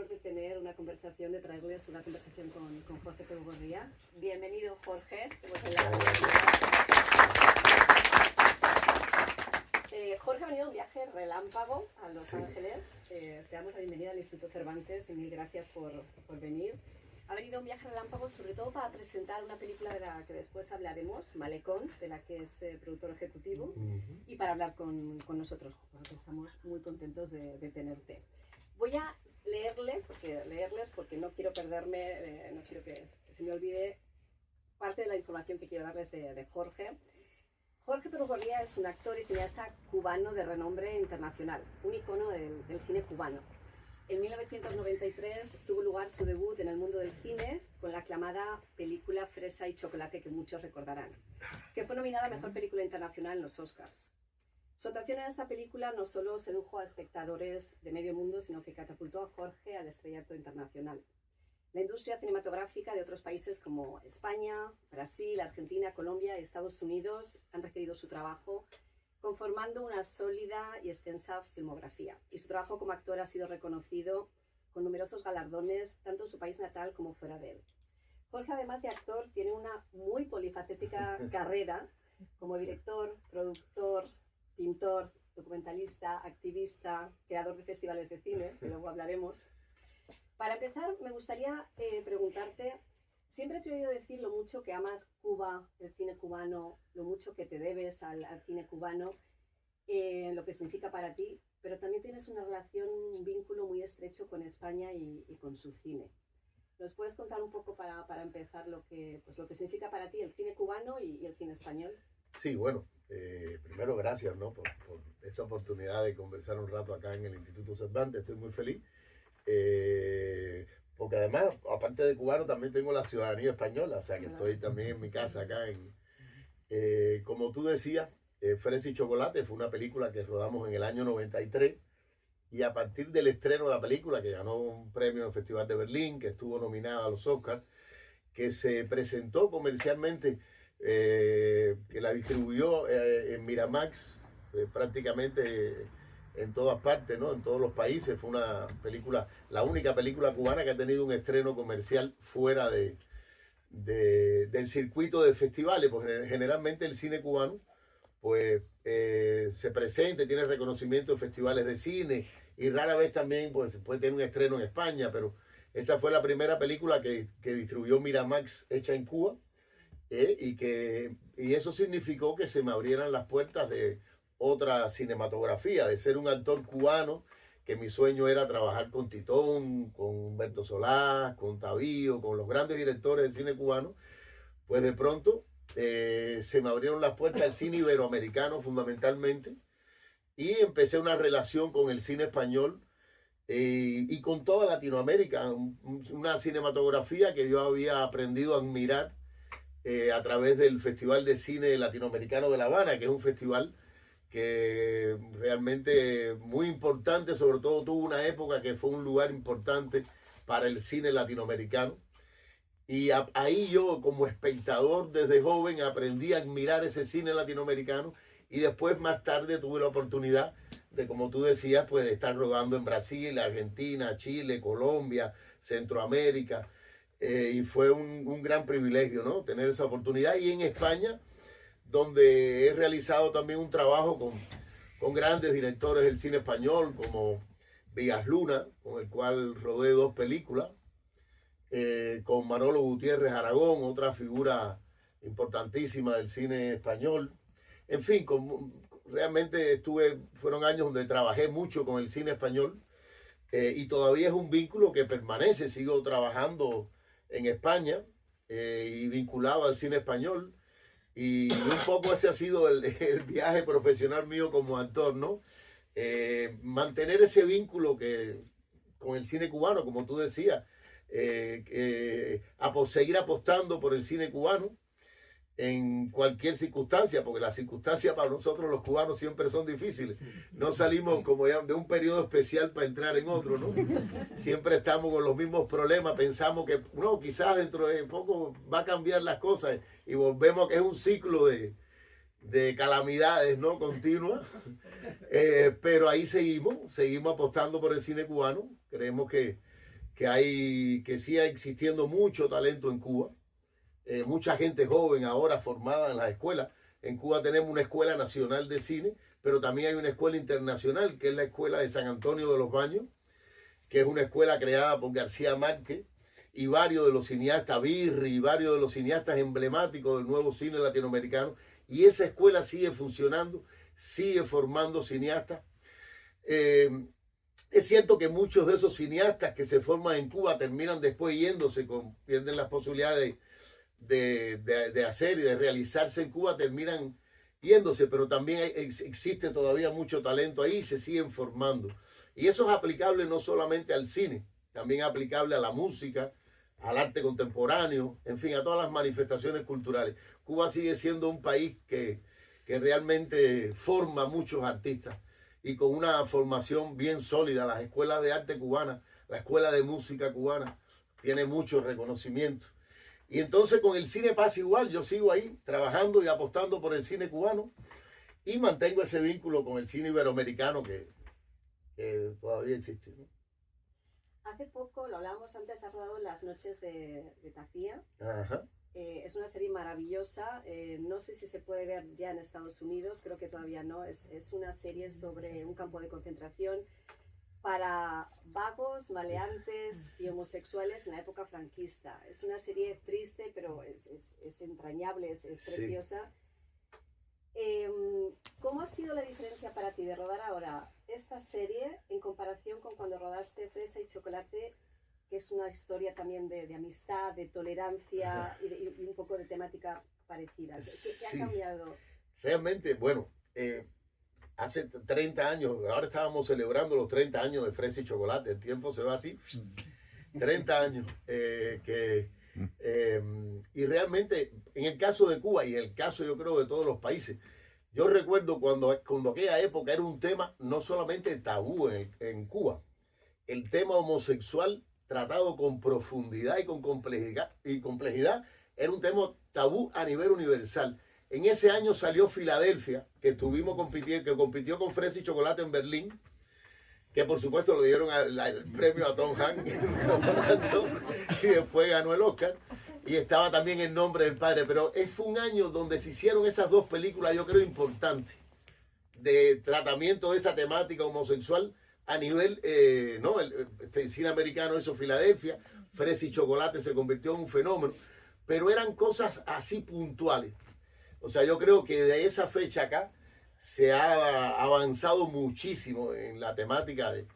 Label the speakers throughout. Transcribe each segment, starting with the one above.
Speaker 1: honor de tener una conversación, de traerles una conversación con Jorge Pelegorría. Bienvenido, Jorge. Jorge ha venido a un viaje relámpago a Los Ángeles. Te damos la bienvenida al Instituto Cervantes y mil gracias por venir. Ha venido a un viaje relámpago sobre todo para presentar una película de la que después hablaremos, Malecón, de la que es productor ejecutivo, y para hablar con nosotros, porque estamos muy contentos de tenerte. Voy a leerles porque no quiero perderme, no quiero que se me olvide parte de la información que quiero darles de Jorge. Jorge Pelegorría es un actor y cineasta cubano de renombre internacional, un icono del cine cubano. En 1993 tuvo lugar su debut en el mundo del cine con la aclamada película Fresa y Chocolate, que muchos recordarán, que fue nominada a Mejor Película Internacional en los Oscars. Su actuación en esta película no solo sedujo a espectadores de medio mundo, sino que catapultó a Jorge al estrellato internacional. La industria cinematográfica de otros países como España, Brasil, Argentina, Colombia y Estados Unidos han requerido su trabajo, conformando una sólida y extensa filmografía. Y su trabajo como actor ha sido reconocido con numerosos galardones, tanto en su país natal como fuera de él. Jorge, además de actor, tiene una muy polifacética carrera como director, productor, pintor, documentalista, activista, creador de festivales de cine, que luego hablaremos. Para empezar, me gustaría preguntarte, siempre te he oído decir lo mucho que amas Cuba, el cine cubano, lo mucho que te debes al cine cubano, lo que significa para ti, pero también tienes una relación, un vínculo muy estrecho con España y con su cine. ¿Nos puedes contar un poco para empezar lo que significa para ti el cine cubano y el cine español?
Speaker 2: Sí, bueno, primero gracias, ¿no? por esta oportunidad de conversar un rato acá en el Instituto Cervantes. Estoy muy feliz. Porque además, aparte de cubano, también tengo la ciudadanía española, o sea que estoy también en mi casa acá. Como tú decías, Fresa y Chocolate fue una película que rodamos en el año 93 y a partir del estreno de la película, que ganó un premio en el Festival de Berlín, que estuvo nominada a los Oscars, que se presentó comercialmente, que la distribuyó en Miramax prácticamente en todas partes, ¿no? En todos los países. Fue una película, la única película cubana que ha tenido un estreno comercial fuera del circuito de festivales, porque generalmente el cine cubano pues se presenta, tiene reconocimiento en festivales de cine y rara vez también pues puede tener un estreno en España, pero esa fue la primera película que distribuyó Miramax hecha en Cuba, y eso significó que se me abrieran las puertas de otra cinematografía, de ser un actor cubano, que mi sueño era trabajar con Titón, con Humberto Solá, con Tavío, con los grandes directores del cine cubano. Pues de pronto se me abrieron las puertas al cine iberoamericano fundamentalmente, y empecé una relación con el cine español y con toda Latinoamérica, una cinematografía que yo había aprendido a admirar a través del Festival de Cine Latinoamericano de La Habana, que es un festival que realmente muy importante, sobre todo tuvo una época que fue un lugar importante para el cine latinoamericano. Y ahí yo, como espectador desde joven, aprendí a admirar ese cine latinoamericano, y después más tarde tuve la oportunidad de, como tú decías, pues de estar rodando en Brasil, Argentina, Chile, Colombia, Centroamérica, y fue un gran privilegio, ¿no? Tener esa oportunidad. Y en España, donde he realizado también un trabajo con grandes directores del cine español, como Vigas Luna, con el cual rodé 2 películas, con Manolo Gutiérrez Aragón, otra figura importantísima del cine español. En fin, realmente fueron años donde trabajé mucho con el cine español, y todavía es un vínculo que permanece. Sigo trabajando en España y vinculado al cine español. Y un poco ese ha sido el viaje profesional mío como actor, ¿no? Mantener ese vínculo con el cine cubano, como tú decías, seguir apostando por el cine cubano en cualquier circunstancia, porque las circunstancias para nosotros los cubanos siempre son difíciles. No salimos como ya de un periodo especial para entrar en otro, ¿no? Siempre estamos con los mismos problemas, pensamos que no, quizás dentro de poco va a cambiar las cosas, y volvemos, que es un ciclo de calamidades, ¿no? Continuas. Pero ahí seguimos apostando por el cine cubano. Creemos que que siga existiendo mucho talento en Cuba, mucha gente joven ahora formada en las escuelas. En Cuba tenemos una escuela nacional de cine, pero también hay una escuela internacional, que es la Escuela de San Antonio de los Baños, que es una escuela creada por García Márquez y varios de los cineastas, Birri, y varios de los cineastas emblemáticos del nuevo cine latinoamericano. Y esa escuela sigue funcionando, sigue formando cineastas. Es cierto que muchos de esos cineastas que se forman en Cuba terminan después yéndose, pierden las posibilidades de hacer y de realizarse en Cuba, terminan yéndose, pero también existe todavía mucho talento ahí y se siguen formando. Y eso es aplicable no solamente al cine, también es aplicable a la música, al arte contemporáneo, en fin, a todas las manifestaciones culturales. Cuba sigue siendo un país que realmente forma muchos artistas y con una formación bien sólida. Las escuelas de arte cubanas, la escuela de música cubana, tiene mucho reconocimiento. Y entonces con el cine pasa igual, yo sigo ahí trabajando y apostando por el cine cubano y mantengo ese vínculo con el cine iberoamericano que todavía existe, ¿no?
Speaker 1: Hace poco, lo hablábamos antes, ha rodado Las noches de Tafía.
Speaker 2: Ajá.
Speaker 1: Es una serie maravillosa, no sé si se puede ver ya en Estados Unidos, creo que todavía no. Es una serie sobre un campo de concentración para vagos, maleantes y homosexuales en la época franquista. Es una serie triste, pero es entrañable, es preciosa. ¿Cómo ha sido la diferencia para ti de rodar ahora esta serie en comparación con cuando rodaste Fresa y Chocolate, que es una historia también de amistad, de tolerancia y un poco de temática parecida? ¿Qué ha cambiado?
Speaker 2: Realmente, bueno, hace 30 años, ahora estábamos celebrando los 30 años de Fresa y Chocolate, el tiempo se va así, 30 años, y realmente en el caso de Cuba y en el caso yo creo de todos los países, yo recuerdo cuando aquella época era un tema no solamente tabú en Cuba, el tema homosexual tratado con profundidad y con complejidad era un tema tabú a nivel universal. En ese año salió Filadelfia, que compitió con Fresa y Chocolate en Berlín, que por supuesto le dieron el premio a Tom Hanks y después ganó el Oscar. Y estaba también El nombre del padre. Pero fue un año donde se hicieron esas dos películas, yo creo, importantes, de tratamiento de esa temática homosexual a nivel, ¿no? El cine americano hizo Filadelfia, Fresa y Chocolate se convirtió en un fenómeno, pero eran cosas así puntuales. O sea, yo creo que de esa fecha acá se ha avanzado muchísimo en la temática de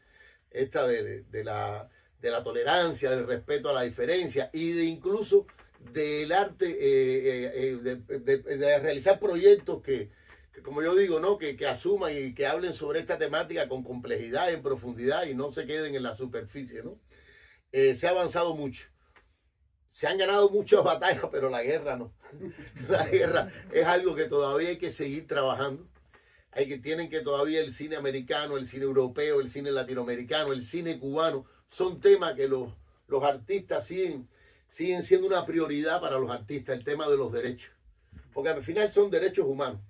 Speaker 2: la tolerancia, del respeto a la diferencia y de incluso del arte, de realizar proyectos que como yo digo, ¿no? Que asuman y que hablen sobre esta temática con complejidad, en profundidad y no se queden en la superficie, ¿no? Se ha avanzado mucho. Se han ganado muchas batallas, pero la guerra no. La guerra es algo que todavía hay que seguir trabajando. Tienen que todavía el cine americano, el cine europeo, el cine latinoamericano, el cine cubano, son temas que los artistas siguen siendo una prioridad para los artistas, el tema de los derechos. Porque al final son derechos humanos.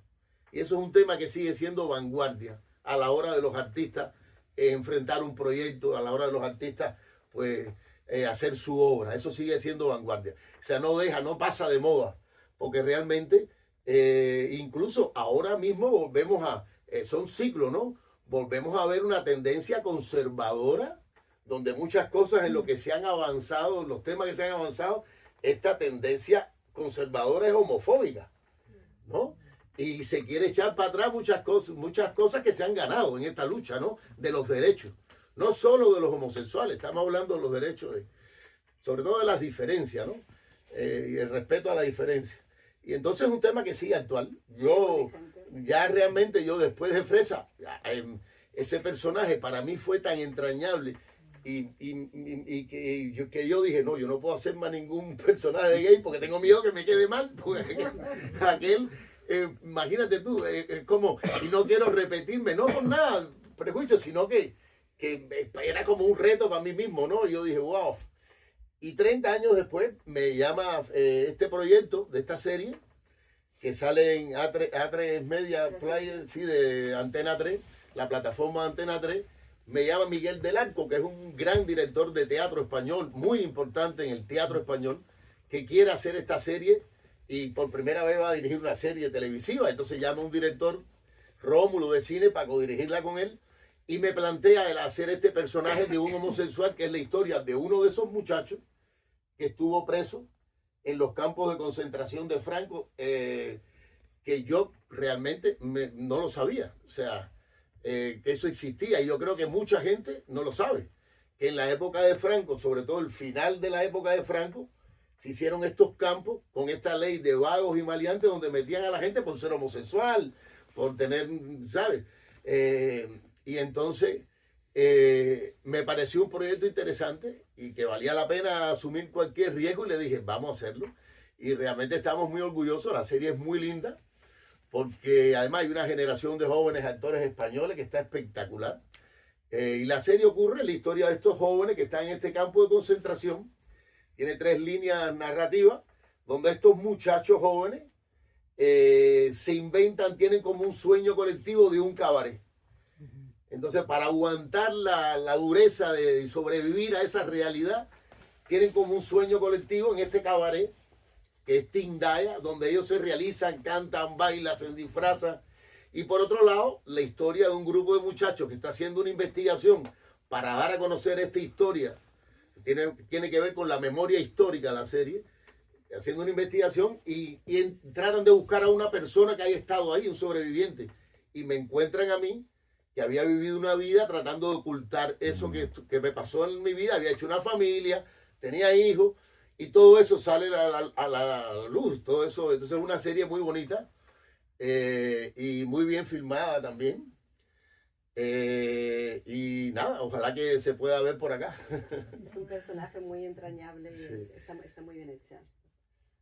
Speaker 2: Y eso es un tema que sigue siendo vanguardia a la hora de los artistas enfrentar un proyecto, a la hora de los artistas pues hacer su obra. Eso sigue siendo vanguardia. O sea, no pasa de moda, porque realmente incluso ahora mismo volvemos son ciclos, ¿no? Volvemos a ver una tendencia conservadora, donde muchas cosas en lo que se han avanzado, los temas que se han avanzado, esta tendencia conservadora es homofóbica, ¿no? Y se quiere echar para atrás muchas cosas que se han ganado en esta lucha, ¿no? De los derechos. No solo de los homosexuales, estamos hablando de los derechos, sobre todo de las diferencias, ¿no? Y el respeto a la diferencia. Y entonces es un tema que sigue actual. Yo después de Fresa, ese personaje para mí fue tan entrañable que yo dije, no, yo no puedo hacer más ningún personaje de gay porque tengo miedo que me quede mal. Porque aquel imagínate tú, como, y no quiero repetirme, no por nada, prejuicio, sino que era como un reto para mí mismo, ¿no? Y yo dije, wow. Y 30 años después me llama este proyecto de esta serie, que sale en A3 Media Player, sí, de Antena 3, la plataforma Antena 3, me llama Miguel del Arco, que es un gran director de teatro español, muy importante en el teatro español, que quiere hacer esta serie y por primera vez va a dirigir una serie televisiva. Entonces llama a un director, Rómulo, de cine, para codirigirla con él, y me plantea el hacer este personaje de un homosexual, que es la historia de uno de esos muchachos que estuvo preso en los campos de concentración de Franco, que yo realmente no lo sabía. O sea, que eso existía, y yo creo que mucha gente no lo sabe, que en la época de Franco, sobre todo el final de la época de Franco, se hicieron estos campos con esta ley de vagos y maleantes donde metían a la gente por ser homosexual, por tener, ¿sabes? Y entonces me pareció un proyecto interesante y que valía la pena asumir cualquier riesgo, y le dije, vamos a hacerlo. Y realmente estamos muy orgullosos, la serie es muy linda, porque además hay una generación de jóvenes actores españoles que está espectacular. Y la serie ocurre en la historia de estos jóvenes que están en este campo de concentración. Tiene 3 líneas narrativas, donde estos muchachos jóvenes se inventan, tienen como un sueño colectivo de un cabaret. Entonces, para aguantar la dureza de sobrevivir a esa realidad, tienen como un sueño colectivo en este cabaret, que es Tindaya, donde ellos se realizan, cantan, bailan, se disfrazan. Y por otro lado, la historia de un grupo de muchachos que está haciendo una investigación para dar a conocer esta historia. Tiene que ver con la memoria histórica de la serie, haciendo una investigación y tratan de buscar a una persona que haya estado ahí, un sobreviviente. Y me encuentran a mí, que había vivido una vida tratando de ocultar eso que me pasó en mi vida. Había hecho una familia, tenía hijos, y todo eso sale a la luz, todo eso. Entonces es una serie muy bonita y muy bien filmada también. Y nada, ojalá que se pueda ver por acá.
Speaker 1: Es un personaje muy entrañable y
Speaker 2: Sí.
Speaker 1: está muy bien hecha.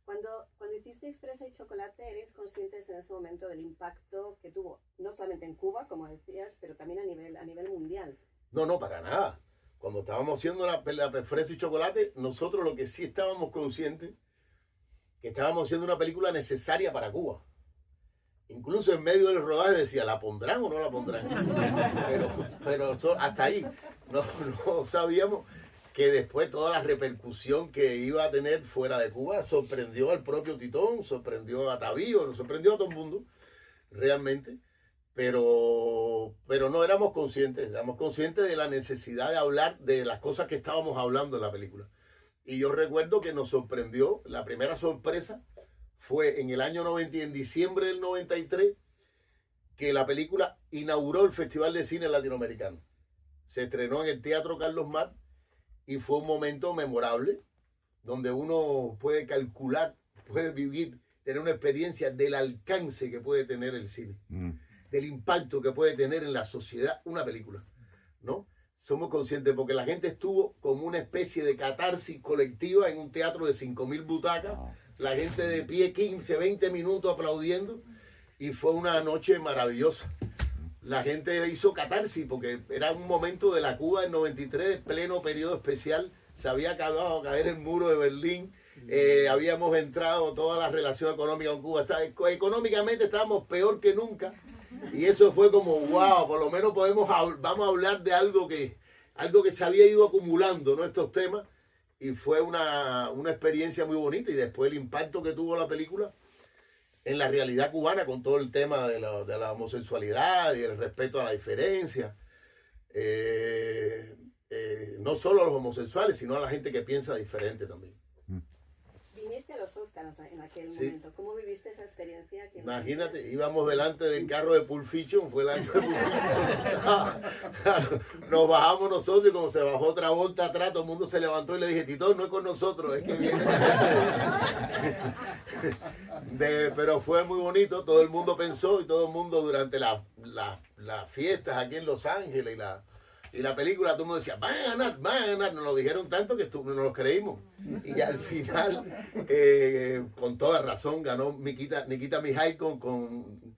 Speaker 1: Cuando hicisteis Fresa y Chocolate, ¿eres conscientes en ese momento del impacto que tuvo, no solamente en Cuba, como decías, pero también a nivel mundial?
Speaker 2: No, para nada. Cuando estábamos haciendo la Fresa y Chocolate, nosotros lo que sí estábamos conscientes, que estábamos haciendo una película necesaria para Cuba. Incluso en medio del rodaje decía, ¿la pondrán o no la pondrán? Pero hasta ahí. No sabíamos que después toda la repercusión que iba a tener fuera de Cuba sorprendió al propio Titón, sorprendió a Tavío, sorprendió a todo el mundo, realmente. Pero no éramos conscientes de la necesidad de hablar de las cosas que estábamos hablando en la película. Y yo recuerdo que nos sorprendió, la primera sorpresa fue en el año 90, en diciembre del 93, que la película inauguró el Festival de Cine Latinoamericano. Se estrenó en el Teatro Carlos Mar y fue un momento memorable donde uno puede calcular, puede vivir, tener una experiencia del alcance que puede tener el cine, del impacto que puede tener en la sociedad una película, ¿no? Somos conscientes porque la gente estuvo como una especie de catarsis colectiva en un teatro de 5.000 butacas, la gente de pie 15, 20 minutos aplaudiendo, y fue una noche maravillosa. La gente hizo catarsis porque era un momento de la Cuba del 93, pleno periodo especial. Se había acabado de caer el muro de Berlín, habíamos entrado toda la relación económica con Cuba. Económicamente estábamos peor que nunca, y eso fue como wow, por lo menos vamos a hablar de algo que se había ido acumulando, ¿no? Estos temas. Y fue una experiencia muy bonita, y después el impacto que tuvo la película en la realidad cubana con todo el tema de la homosexualidad y el respeto a la diferencia. No solo a los homosexuales, sino a la gente que piensa diferente también.
Speaker 1: Viniste a los Oscars en aquel
Speaker 2: Sí.
Speaker 1: momento. ¿Cómo viviste esa experiencia? Aquí en Los
Speaker 2: Imagínate,
Speaker 1: Ángeles?
Speaker 2: íbamos delante del carro de Pulp Fiction, fue el año de Pulp Fiction. Nos bajamos nosotros, y como se bajó otra vuelta atrás, todo el mundo se levantó y le dije, Tito, no es con nosotros, es que viene. Pero fue muy bonito, todo el mundo pensó, y todo el mundo durante las fiestas aquí en Los Ángeles y la película, todo el mundo decía, van a ganar, nos lo dijeron tanto que no nos creímos. Y al final, con toda razón, ganó Nikita Mikhalkov con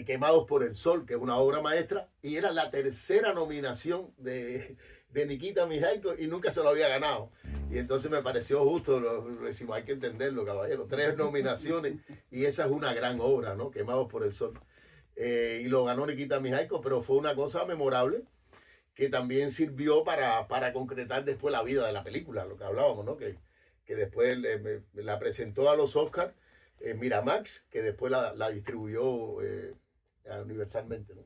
Speaker 2: Quemados por el Sol, que es una obra maestra, y era la tercera nominación de Nikita Mikhalkov y nunca se lo había ganado. Y entonces me pareció justo, lo decimos, hay que entenderlo, caballero, 3 nominaciones, y esa es una gran obra, ¿no? Quemados por el Sol. Y lo ganó Nikita Mikhalkov, pero fue una cosa memorable, que también sirvió para concretar después la vida de la película, lo que hablábamos, ¿no? Que después la presentó a los Oscars Miramax, que después la distribuyó universalmente, ¿no?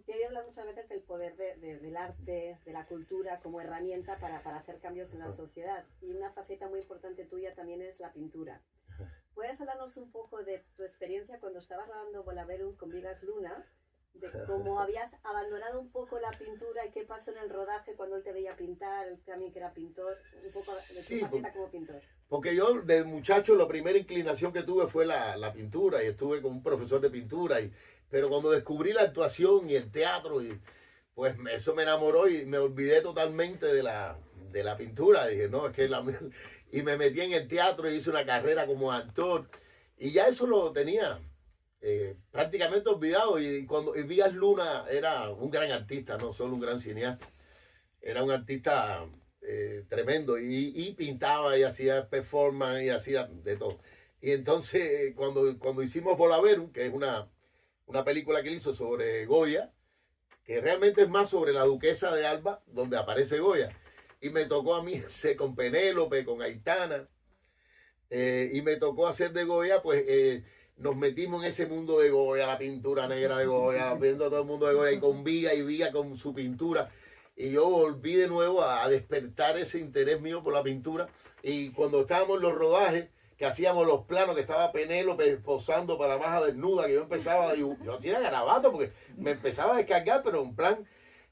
Speaker 1: Te he oído hablar muchas veces del poder del arte, de la cultura como herramienta para hacer cambios en la sociedad. Y una faceta muy importante tuya también es la pintura. ¿Puedes hablarnos un poco de tu experiencia cuando estabas rodando Volaverunt con Vigas Luna? De cómo habías abandonado un poco la pintura y qué pasó en el rodaje cuando él te veía pintar, él también que era pintor, un poco de tu faceta como pintor.
Speaker 2: Porque yo de muchacho la primera inclinación que tuve fue la pintura y estuve con un profesor de pintura, pero cuando descubrí la actuación y el teatro, pues eso me enamoró y me olvidé totalmente de la pintura. Dije, no, es que y me metí en el teatro y hice una carrera como actor y ya eso lo tenía prácticamente olvidado. Y Vigas Luna era un gran artista, no solo un gran cineasta, era un artista tremendo y pintaba y hacía performance y hacía de todo. Y entonces cuando hicimos Volaverunt, que es una película que él hizo sobre Goya, que realmente es más sobre la duquesa de Alba, donde aparece Goya, y me tocó a mí con Penélope, con Aitana, y me tocó hacer de Goya, pues nos metimos en ese mundo de Goya, la pintura negra de Goya, viendo a todo el mundo de Goya, y con Viga con su pintura. Y yo volví de nuevo a despertar ese interés mío por la pintura. Y cuando estábamos en los rodajes, que hacíamos los planos, que estaba Penélope posando para la maja desnuda, que yo empezaba a dibujar, yo hacía garabato porque me empezaba a descargar, pero en plan,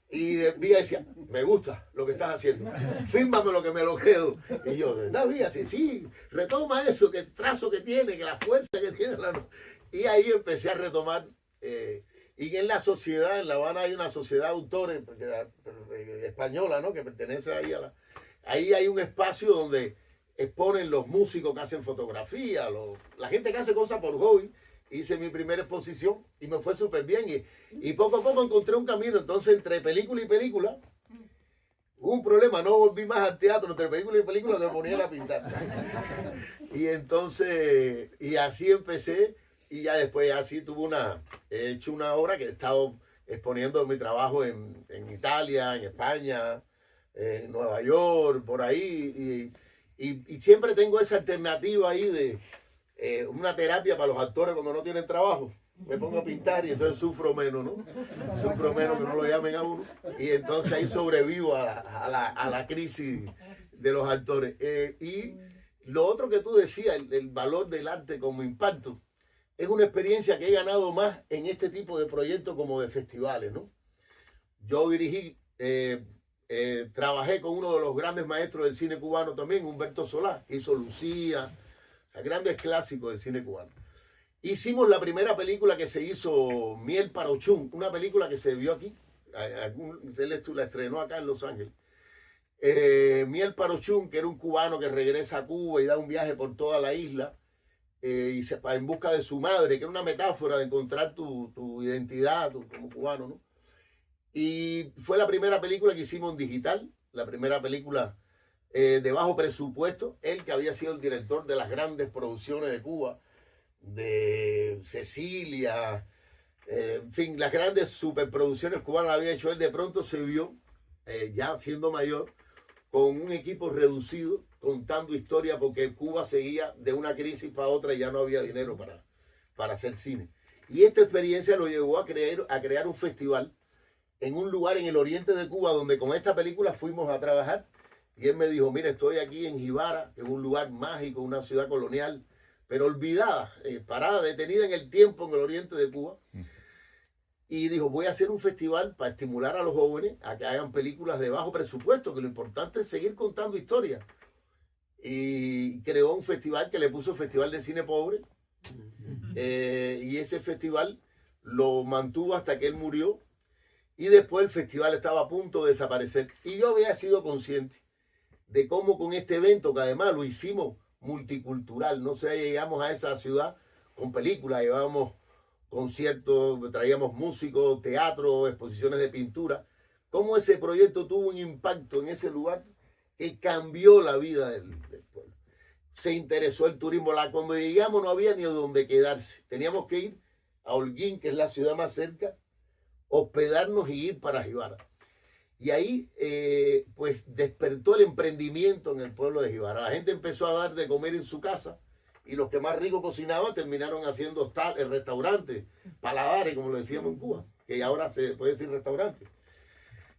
Speaker 2: y Viga decía, me gusta lo que estás haciendo, fírmame lo que me lo quedo. Y yo, de verdad, Viga, sí, retoma eso, que el trazo que tiene, que la fuerza que tiene. Y ahí empecé a retomar. Y en la sociedad, en La Habana hay una sociedad de autores española, ¿no? Que pertenece ahí ahí hay un espacio donde exponen los músicos que hacen fotografía, la gente que hace cosas por hobby. Hice mi primera exposición y me fue súper bien. Y poco a poco encontré un camino. Entonces, entre película y película, hubo un problema. No volví más al teatro. Entre película y película me ponía a pintar. Y entonces, y así empecé. Y ya después así he hecho una obra que he estado exponiendo mi trabajo en Italia, en España, en Nueva York, por ahí. Y siempre tengo esa alternativa ahí de una terapia para los actores cuando no tienen trabajo. Me pongo a pintar y entonces sufro menos, ¿no? Sufro menos que no lo llamen a uno. Y entonces ahí sobrevivo a la crisis de los actores. Y lo otro que tú decías, el valor del arte como impacto. Es una experiencia que he ganado más en este tipo de proyectos como de festivales, ¿no? Yo dirigí, trabajé con uno de los grandes maestros del cine cubano también, Humberto Solá, hizo Lucía, o sea, grandes clásicos del cine cubano. Hicimos la primera película que se hizo, Miel para Ochum, una película que se vio aquí, él la estrenó acá en Los Ángeles. Miel para Ochum, que era un cubano que regresa a Cuba y da un viaje por toda la isla, y se va en busca de su madre, que es una metáfora de encontrar tu identidad como cubano, ¿no? Y fue la primera película que hicimos en digital, la primera película de bajo presupuesto. Él, que había sido el director de las grandes producciones de Cuba, de Cecilia, en fin, las grandes superproducciones cubanas había hecho él. De pronto se vio, ya siendo mayor, con un equipo reducido, contando historia, porque Cuba seguía de una crisis para otra y ya no había dinero para hacer cine. Y esta experiencia lo llevó a crear un festival en un lugar en el oriente de Cuba, donde con esta película fuimos a trabajar. Y él me dijo, mira, estoy aquí en Jibara, en un lugar mágico, una ciudad colonial, pero olvidada, parada, detenida en el tiempo en el oriente de Cuba. Y dijo, voy a hacer un festival para estimular a los jóvenes a que hagan películas de bajo presupuesto, que lo importante es seguir contando historias. Y creó un festival que le puso Festival de Cine Pobre. Y ese festival lo mantuvo hasta que él murió. Y después el festival estaba a punto de desaparecer. Y yo había sido consciente de cómo con este evento, que además lo hicimos multicultural, no sé, llegamos a esa ciudad con películas, llevábamos conciertos, traíamos músicos, teatro, exposiciones de pintura, cómo ese proyecto tuvo un impacto en ese lugar que cambió la vida del pueblo. Se interesó el turismo. Cuando llegamos no había ni dónde quedarse. Teníamos que ir a Holguín, que es la ciudad más cerca, hospedarnos y ir para Jibara. Y ahí pues despertó el emprendimiento en el pueblo de Jibara. La gente empezó a dar de comer en su casa y los que más rico cocinaban terminaron haciendo hostales, restaurantes, paladares, como lo decíamos en Cuba, que ahora se puede decir restaurantes.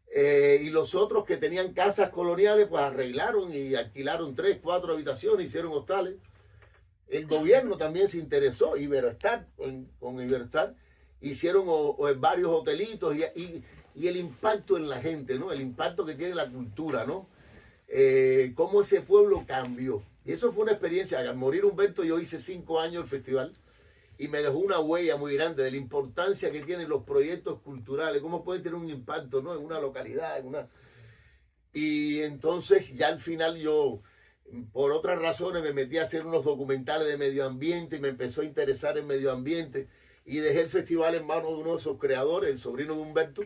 Speaker 2: Y los otros que tenían casas coloniales pues arreglaron y alquilaron 3, 4 habitaciones, hicieron hostales. El gobierno también se interesó, Iberostar, con Iberostar, hicieron varios hotelitos y el impacto en la gente, ¿no? El impacto que tiene la cultura, ¿no? Cómo ese pueblo cambió. Y eso fue una experiencia. Al morir Humberto yo hice 5 años el festival y me dejó una huella muy grande de la importancia que tienen los proyectos culturales, cómo pueden tener un impacto, ¿no? En una localidad, Y entonces ya al final yo, por otras razones, me metí a hacer unos documentales de medio ambiente y me empezó a interesar en medio ambiente y dejé el festival en manos de uno de esos creadores, el sobrino de Humberto,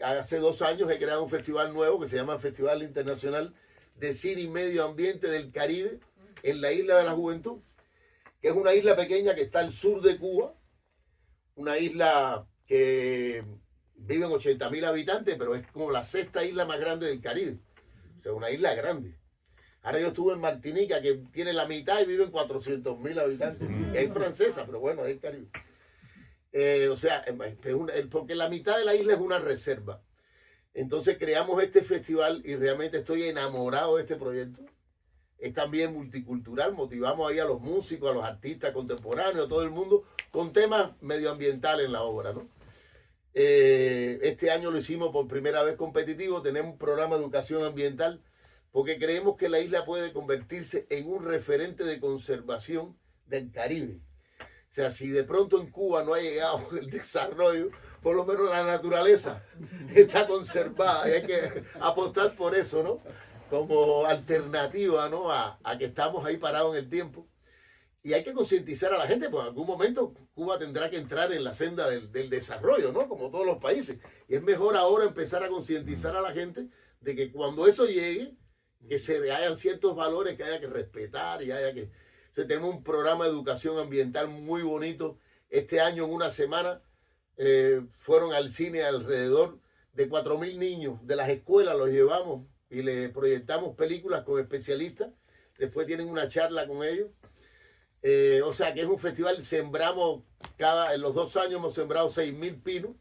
Speaker 2: hace 2 años he creado un festival nuevo que se llama Festival Internacional de Cine y Medio Ambiente del Caribe en la Isla de la Juventud, que es una isla pequeña que está al sur de Cuba, una isla que viven 80.000 habitantes, pero es como la 6ª isla más grande del Caribe, o sea, una isla grande. Ahora yo estuve en Martinica, que tiene la mitad y viven 400.000 habitantes, es francesa, pero bueno, es el Caribe. Porque la mitad de la isla es una reserva. Entonces creamos este festival y realmente estoy enamorado de este proyecto. Es también multicultural, motivamos ahí a los músicos, a los artistas contemporáneos, a todo el mundo, con temas medioambientales en la obra, ¿no? Este año lo hicimos por primera vez competitivo, tenemos un programa de educación ambiental, porque creemos que la isla puede convertirse en un referente de conservación del Caribe. O sea, si de pronto en Cuba no ha llegado el desarrollo, por lo menos la naturaleza está conservada y hay que apostar por eso, ¿no? Como alternativa, ¿no? A que estamos ahí parados en el tiempo. Y hay que concientizar a la gente, pues en algún momento Cuba tendrá que entrar en la senda del desarrollo, ¿no? Como todos los países. Y es mejor ahora empezar a concientizar a la gente de que cuando eso llegue, que hayan ciertos valores que haya que respetar y haya que... Entonces, tenemos un programa de educación ambiental muy bonito. Este año, en una semana, fueron al cine alrededor de 4.000 niños de las escuelas, los llevamos y les proyectamos películas con especialistas. Después tienen una charla con ellos. O sea que es un festival, sembramos en los 2 años hemos sembrado 6.000 pinos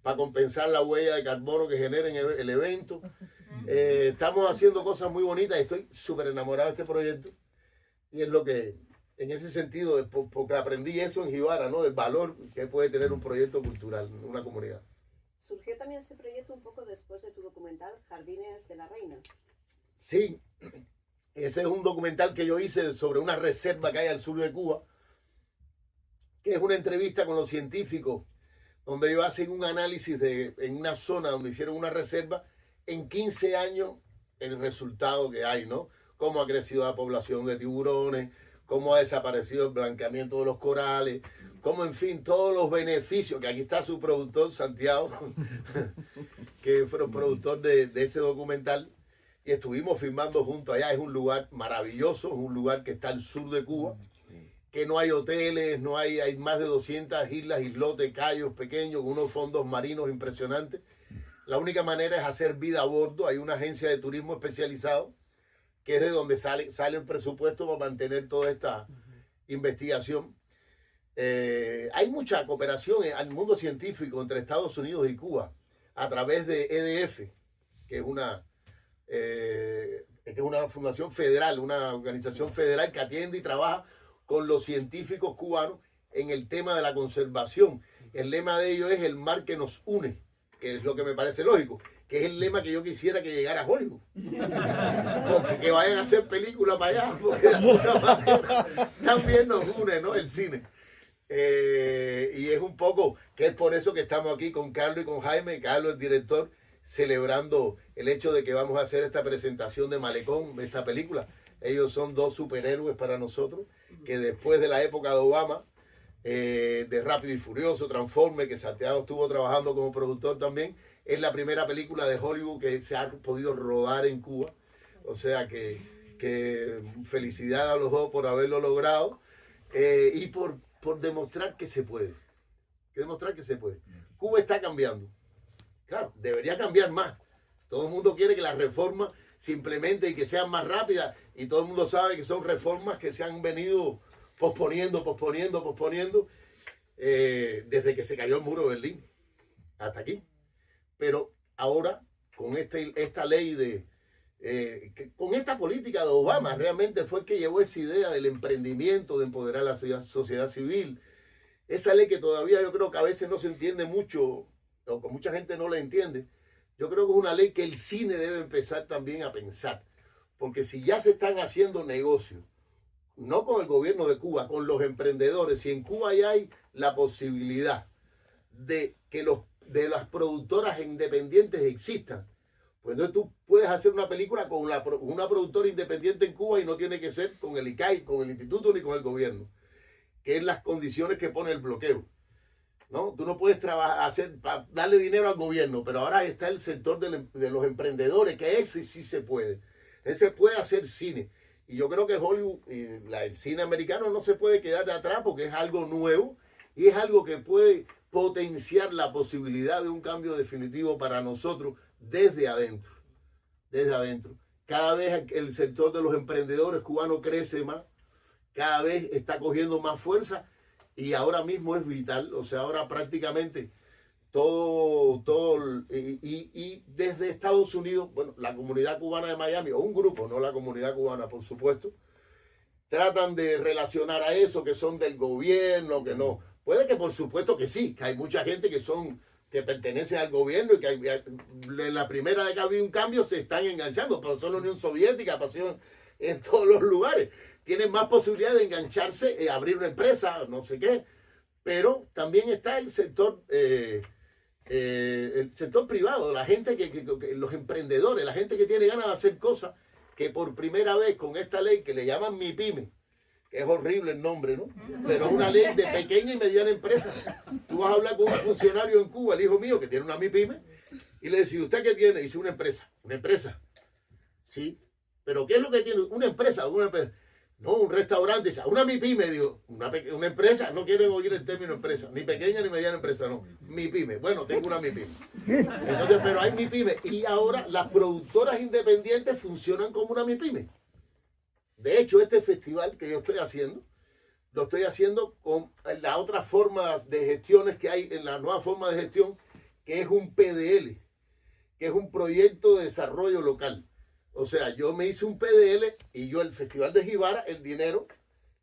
Speaker 2: para compensar la huella de carbono que genera en el evento. Estamos haciendo cosas muy bonitas y estoy súper enamorado de este proyecto. Y es lo que, en ese sentido, porque aprendí eso en Jibara, ¿no? Del valor que puede tener un proyecto cultural en una comunidad.
Speaker 1: ¿Surgió también este proyecto un poco después de tu documental Jardines de la Reina?
Speaker 2: Sí, ese es un documental que yo hice sobre una reserva que hay al sur de Cuba, que es una entrevista con los científicos, donde ellos hacen un análisis en una zona donde hicieron una reserva, en 15 años el resultado que hay, ¿no? Cómo ha crecido la población de tiburones, cómo ha desaparecido el blanqueamiento de los corales, cómo, en fin, todos los beneficios, que aquí está su productor, Santiago, que fue el productor de ese documental, y estuvimos filmando juntos allá. Es un lugar maravilloso, es un lugar que está al sur de Cuba, que no hay hoteles, hay más de 200 islas, islotes, cayos pequeños, con unos fondos marinos impresionantes. La única manera es hacer vida a bordo. Hay una agencia de turismo especializado, que es de donde sale el presupuesto para mantener toda esta investigación. Hay mucha cooperación al mundo científico entre Estados Unidos y Cuba a través de EDF, que es una fundación federal, una organización federal que atiende y trabaja con los científicos cubanos en el tema de la conservación. El lema de ellos es el mar que nos une, que es lo que me parece lógico, que es el lema que yo quisiera que llegara a Hollywood. Porque que vayan a hacer películas para allá, porque de alguna manera también nos une, ¿no? El cine. Y es un poco, que es por eso que estamos aquí con Carlos y con Jaime, Carlos el director, celebrando el hecho de que vamos a hacer esta presentación de Malecón, de esta película. Ellos son 2 superhéroes para nosotros, que después de la época de Obama, de Rápido y Furioso, Transformers, que Santiago estuvo trabajando como productor también, es la primera película de Hollywood que se ha podido rodar en Cuba. O sea que felicidad a los dos por haberlo logrado y por demostrar que se puede. que demostrar que se puede. Cuba está cambiando. Claro, debería cambiar más. Todo el mundo quiere que las reformas se implementen y que sean más rápidas, y todo el mundo sabe que son reformas que se han venido posponiendo, desde que se cayó el muro de Berlín hasta aquí. Pero ahora, con esta ley con esta política de Obama, realmente fue el que llevó esa idea del emprendimiento, de empoderar a la sociedad civil. Esa ley que todavía yo creo que a veces no se entiende mucho, o que mucha gente no la entiende. Yo creo que es una ley que el cine debe empezar también a pensar. Porque si ya se están haciendo negocios, no con el gobierno de Cuba, con los emprendedores, si en Cuba ya hay la posibilidad de que de las productoras independientes existan, pues entonces tú puedes hacer una película con una productora independiente en Cuba y no tiene que ser con el ICAI, con el instituto ni con el gobierno, que es las condiciones que pone el bloqueo, ¿no? Tú no puedes darle dinero al gobierno, pero ahora está el sector de los emprendedores, que ese sí se puede. Ese puede hacer cine. Y yo creo que Hollywood, el cine americano no se puede quedar de atrás porque es algo nuevo y es algo que puede potenciar la posibilidad de un cambio definitivo para nosotros desde adentro. Desde adentro. Cada vez el sector de los emprendedores cubanos crece más, cada vez está cogiendo más fuerza y ahora mismo es vital. O sea, ahora prácticamente y desde Estados Unidos, bueno, la comunidad cubana de Miami, o un grupo, no la comunidad cubana, por supuesto, tratan de relacionar a eso, que son del gobierno, que no. Puede que por supuesto que sí, que hay mucha gente que pertenece al gobierno y que en la primera vez que había un cambio se están enganchando. Pasó en la Unión Soviética, pasó en todos los lugares. Tienen más posibilidad de engancharse, abrir una empresa, no sé qué. Pero también está el sector privado, la gente los emprendedores, la gente que tiene ganas de hacer cosas, que por primera vez con esta ley que le llaman MIPYME, que es horrible el nombre, ¿no? Pero es una ley de pequeña y mediana empresa. Tú vas a hablar con un funcionario en Cuba, el hijo mío, que tiene una MIPYME, y le decís, ¿usted qué tiene? Dice, una empresa. ¿Una empresa? Sí. ¿Pero qué es lo que tiene? Una empresa. No, un restaurante, una MIPYME, digo, una empresa, no quieren oír el término empresa, ni pequeña ni mediana empresa, no, MIPYME, bueno, tengo una MIPYME. Entonces, pero hay MIPYME, y ahora las productoras independientes funcionan como una MIPYME. De hecho, este festival que yo estoy haciendo, lo estoy haciendo con la otra forma de gestiones que hay, en la nueva forma de gestión, que es un PDL, que es un proyecto de desarrollo local. O sea, yo me hice un PDL y el Festival de Jibara, el dinero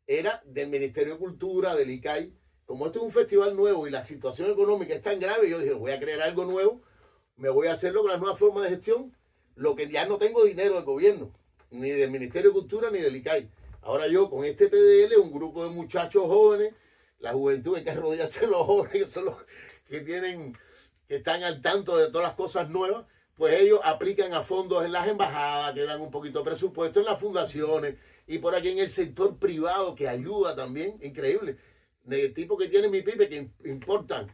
Speaker 2: era del Ministerio de Cultura, del ICAI. Como esto es un festival nuevo y la situación económica es tan grave, yo dije, voy a crear algo nuevo, me voy a hacerlo con la nueva forma de gestión, lo que ya no tengo dinero del gobierno, ni del Ministerio de Cultura, ni del ICAI. Ahora yo con este PDL, un grupo de muchachos jóvenes, la juventud, hay que rodearse de los jóvenes, que son los que están al tanto de todas las cosas nuevas, pues ellos aplican a fondos en las embajadas, que dan un poquito de presupuesto, en las fundaciones, y por aquí en el sector privado, que ayuda también, increíble. El tipo que tiene MIPYME, que importan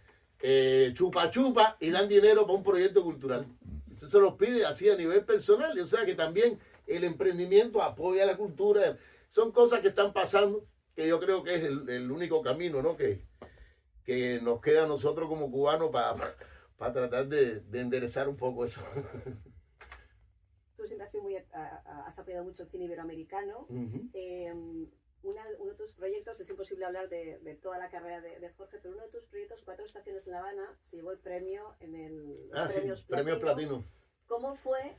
Speaker 2: chupa chupa y dan dinero para un proyecto cultural. Entonces los pide así a nivel personal, o sea que también el emprendimiento apoya la cultura. Son cosas que están pasando, que yo creo que es el único camino, ¿no? que nos queda a nosotros como cubanos para tratar de enderezar un poco eso.
Speaker 1: Tú siempre has sido has apoyado mucho el cine iberoamericano. Uno de tus proyectos, es imposible hablar de toda la carrera de Jorge, pero uno de tus proyectos, 4 estaciones en La Habana, se llevó el premio en
Speaker 2: Premio Platino.
Speaker 1: ¿Cómo fue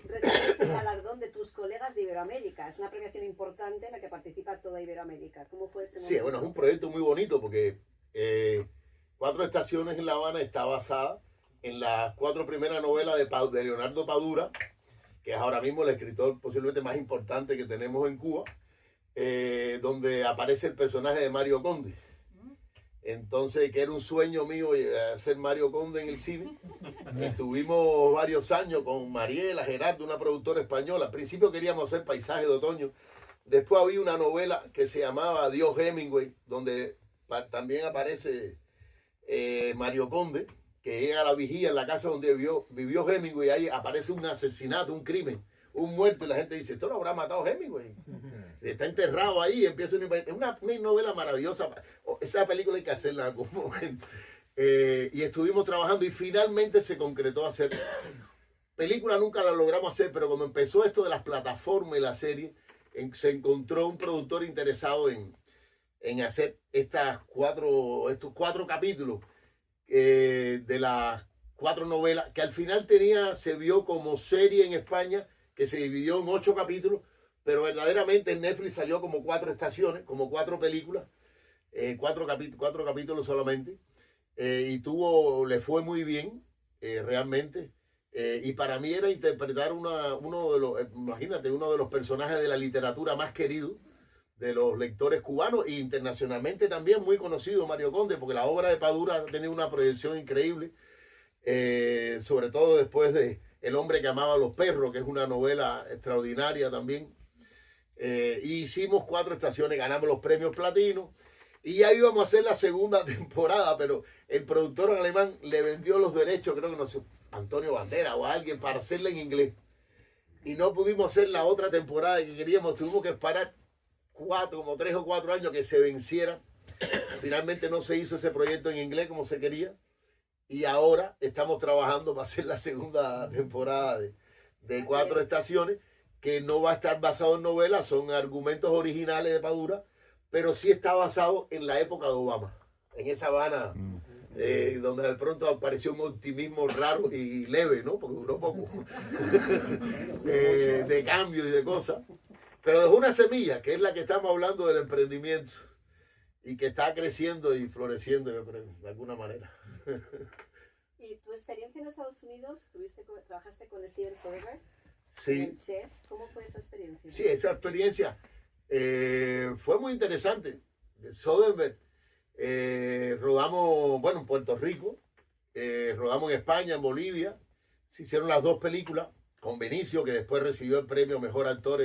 Speaker 1: recibir ese galardón de tus colegas de Iberoamérica? Es una premiación importante en la que participa toda Iberoamérica. ¿Cómo fue ese momento?
Speaker 2: Sí, bueno, es un proyecto muy bonito porque 4 estaciones en La Habana está basada en las 4 primeras novelas de Leonardo Padura, que es ahora mismo el escritor posiblemente más importante que tenemos en Cuba, donde aparece el personaje de Mario Conde. Entonces, que era un sueño mío ser Mario Conde en el cine. Estuvimos varios años con Mariela Gerardo, una productora española. Al principio queríamos hacer Paisaje de Otoño. Después había una novela que se llamaba Dios Hemingway, donde también aparece Mario Conde, que llega a la vigía en la casa donde vivió Hemingway. Ahí aparece un asesinato, un crimen, un muerto, y la gente dice, esto lo habrá matado Hemingway. Está enterrado ahí, empieza una novela maravillosa. no, esa película hay que hacerla en algún momento. Y estuvimos trabajando y finalmente se concretó hacer. Película nunca la logramos hacer, pero cuando empezó esto de las plataformas y la serie, se encontró un productor interesado en hacer estos 4 capítulos de las 4 novelas, que al final se vio como serie en España, que se dividió en 8 capítulos, pero verdaderamente en Netflix salió como 4 estaciones, como 4 películas, 4 capítulos solamente, y le fue muy bien, realmente. Y para mí era interpretar imagínate, uno de los personajes de la literatura más queridos de los lectores cubanos e internacionalmente también muy conocido, Mario Conde, porque la obra de Padura ha tenido una proyección increíble, sobre todo después de El hombre que amaba a los perros, que es una novela extraordinaria también. Hicimos 4 estaciones, ganamos los premios platino y ya íbamos a hacer la segunda temporada, pero el productor alemán le vendió los derechos, creo que no sé, Antonio Bandera o alguien, para hacerla en inglés. Y no pudimos hacer la otra temporada que queríamos, tuvimos que esperar como 3 o 4 años que se venciera. Finalmente no se hizo ese proyecto en inglés como se quería. Y ahora estamos trabajando para hacer la segunda temporada de 4 estaciones, que no va a estar basado en novelas, son argumentos originales de Padura, pero sí está basado en la época de Obama, en esa Habana, donde de pronto apareció un optimismo raro y leve, ¿no? Porque duró poco, de cambio y de cosas, pero dejó una semilla, que es la que estamos hablando del emprendimiento, y que está creciendo y floreciendo, yo creo, de alguna manera.
Speaker 1: ¿Y tu experiencia en Estados Unidos? ¿Trabajaste con Steven Soderbergh?
Speaker 2: Sí.
Speaker 1: ¿Cómo fue esa experiencia?
Speaker 2: Sí, esa experiencia fue muy interesante. Soderbergh, rodamos, bueno, en Puerto Rico, rodamos en España, en Bolivia. Se hicieron las 2 películas con Benicio, que después recibió el premio Mejor Actor,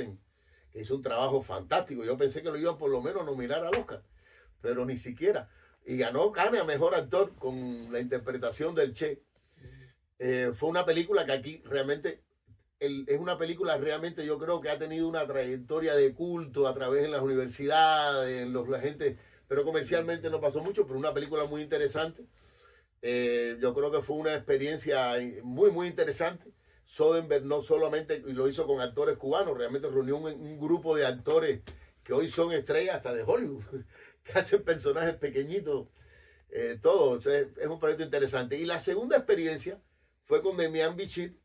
Speaker 2: que hizo un trabajo fantástico. Yo pensé que lo iban por lo menos a nominar al Oscar, pero ni siquiera. Y ganó Cannes a Mejor Actor con la interpretación del Che. Fue una película que aquí realmente es una película realmente, yo creo que ha tenido una trayectoria de culto a través de las universidades, la gente, pero comercialmente no pasó mucho, pero una película muy interesante. Yo creo que fue una experiencia muy, muy interesante. Soderbergh no solamente lo hizo con actores cubanos, realmente reunió un grupo de actores que hoy son estrellas hasta de Hollywood, que hacen personajes pequeñitos, todo. O sea, es un proyecto interesante. Y la segunda experiencia fue con Demián Bichir,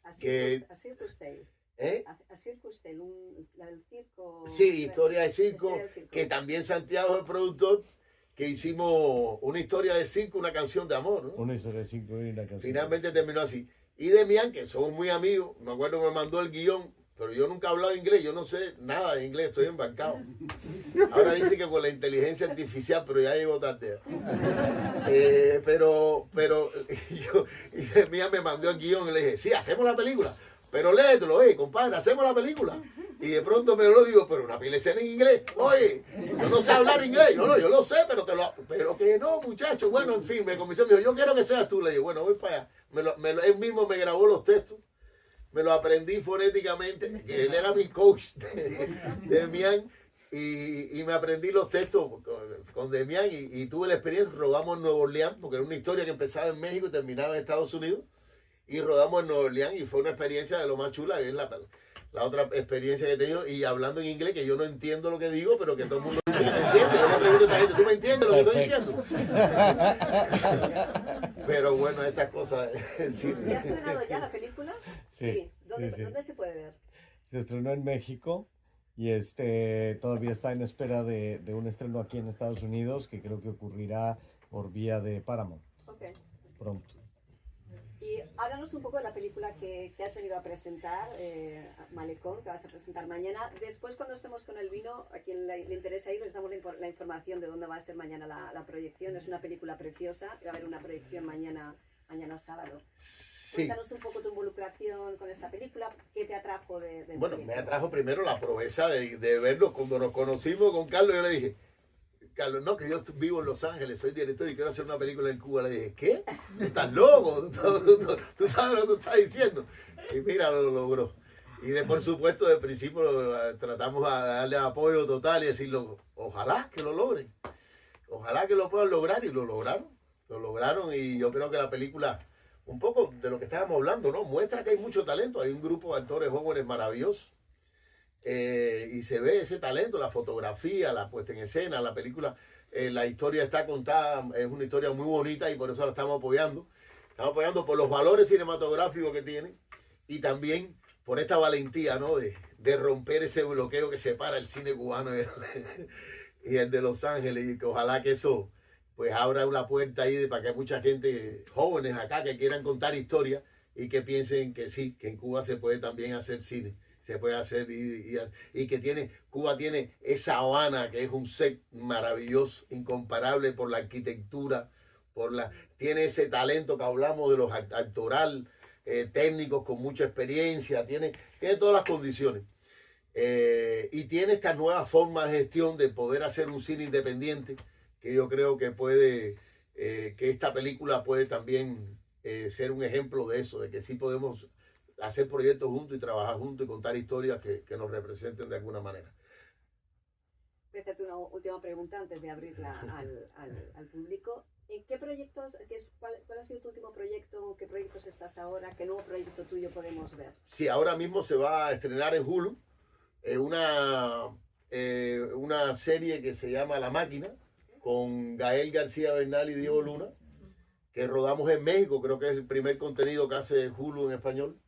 Speaker 1: a Circus Tale. A Circus Tale, el circo.
Speaker 2: Sí, historia de circo, que también Santiago es el productor, que hicimos una historia de circo, una canción de amor, ¿no?
Speaker 3: Una historia de circo y una canción.
Speaker 2: Finalmente terminó así. Y Demián, que somos muy amigos, me acuerdo que me mandó el guión, pero yo nunca he hablado inglés, yo no sé nada de inglés, estoy embarcado. Ahora dice que con la inteligencia artificial, pero ya llevo tarde. Pero y Demián me mandó el guión y le dije, sí, hacemos la película, pero léetelo, compadre, hacemos la película. Y de pronto me lo digo, pero una escena en inglés, oye, yo no sé hablar inglés, yo lo sé, pero que no, muchacho. Bueno, en fin, me convenció, me dijo, yo quiero que seas tú. Le dije, bueno, voy para allá. Él mismo me grabó los textos, me lo aprendí fonéticamente, que él era mi coach de Demián, y me aprendí los textos con Demián, y tuve la experiencia. Rodamos en Nueva Orleans, porque era una historia que empezaba en México y terminaba en Estados Unidos, y rodamos en Nueva Orleans, y fue una experiencia de lo más chula, y es la otra experiencia que he tenido, y hablando en inglés, que yo no entiendo lo que digo, pero que todo el mundo dice que me entiende. Yo le pregunto a esta gente, ¿tú me entiendes lo que estoy diciendo? Pero bueno, esas cosas.
Speaker 1: Sí. ¿Se ha estrenado ya la película?
Speaker 3: Sí.
Speaker 1: ¿Dónde se puede ver?
Speaker 3: Se estrenó en México y todavía está en espera de un estreno aquí en Estados Unidos, que creo que ocurrirá por vía de Paramount.
Speaker 1: Okay.
Speaker 3: Pronto.
Speaker 1: Y háblanos un poco de la película que has venido a presentar, Malecón, que vas a presentar mañana. Después, cuando estemos con el vino, a quien le interesa ir, les damos la información de dónde va a ser mañana la proyección. Es una película preciosa, va a haber una proyección mañana sábado. Sí. Cuéntanos un poco tu involucración con esta película, ¿qué te atrajo de
Speaker 2: Bueno, me atrajo primero la proeza de verlo. Cuando nos conocimos con Carlos, yo le dije, Carlos, no, que yo vivo en Los Ángeles, soy director y quiero hacer una película en Cuba. Le dije, ¿qué? ¿Estás loco? ¿Tú sabes lo que tú estás diciendo? Y mira, lo logró. Y por supuesto, de principio tratamos de darle apoyo total y decirlo, ojalá que lo logren. ojalá que lo puedan lograr, y lo lograron, y yo creo que la película, un poco de lo que estábamos hablando, ¿no? Muestra que hay mucho talento, hay un grupo de actores jóvenes maravillosos, y se ve ese talento, la fotografía, la puesta en escena, la película, la historia está contada, es una historia muy bonita, y por eso la estamos apoyando. Estamos apoyando por los valores cinematográficos que tiene, y también por esta valentía, ¿no? De romper ese bloqueo que separa el cine cubano y el de Los Ángeles, y que ojalá que eso pues abra una puerta ahí para que haya mucha gente, jóvenes acá, que quieran contar historias y que piensen que sí, que en Cuba se puede también hacer cine, se puede hacer, y que Cuba tiene esa Habana, que es un set maravilloso, incomparable por la arquitectura, tiene ese talento que hablamos de los actoral, técnicos con mucha experiencia, tiene todas las condiciones. Y tiene estas nuevas formas de gestión de poder hacer un cine independiente, que yo creo que que esta película puede también ser un ejemplo de eso, de que sí podemos hacer proyectos juntos y trabajar juntos y contar historias que nos representen de alguna manera.
Speaker 1: Voy a hacerte una última pregunta antes de abrirla al público. ¿En qué proyectos, cuál ha sido tu último proyecto? ¿Qué proyectos estás ahora? ¿Qué nuevo proyecto tuyo podemos ver?
Speaker 2: Sí, ahora mismo se va a estrenar en Hulu una serie que se llama La Máquina, con Gael García Bernal y Diego Luna, que rodamos en México, creo que es el primer contenido que hace Hulu en español,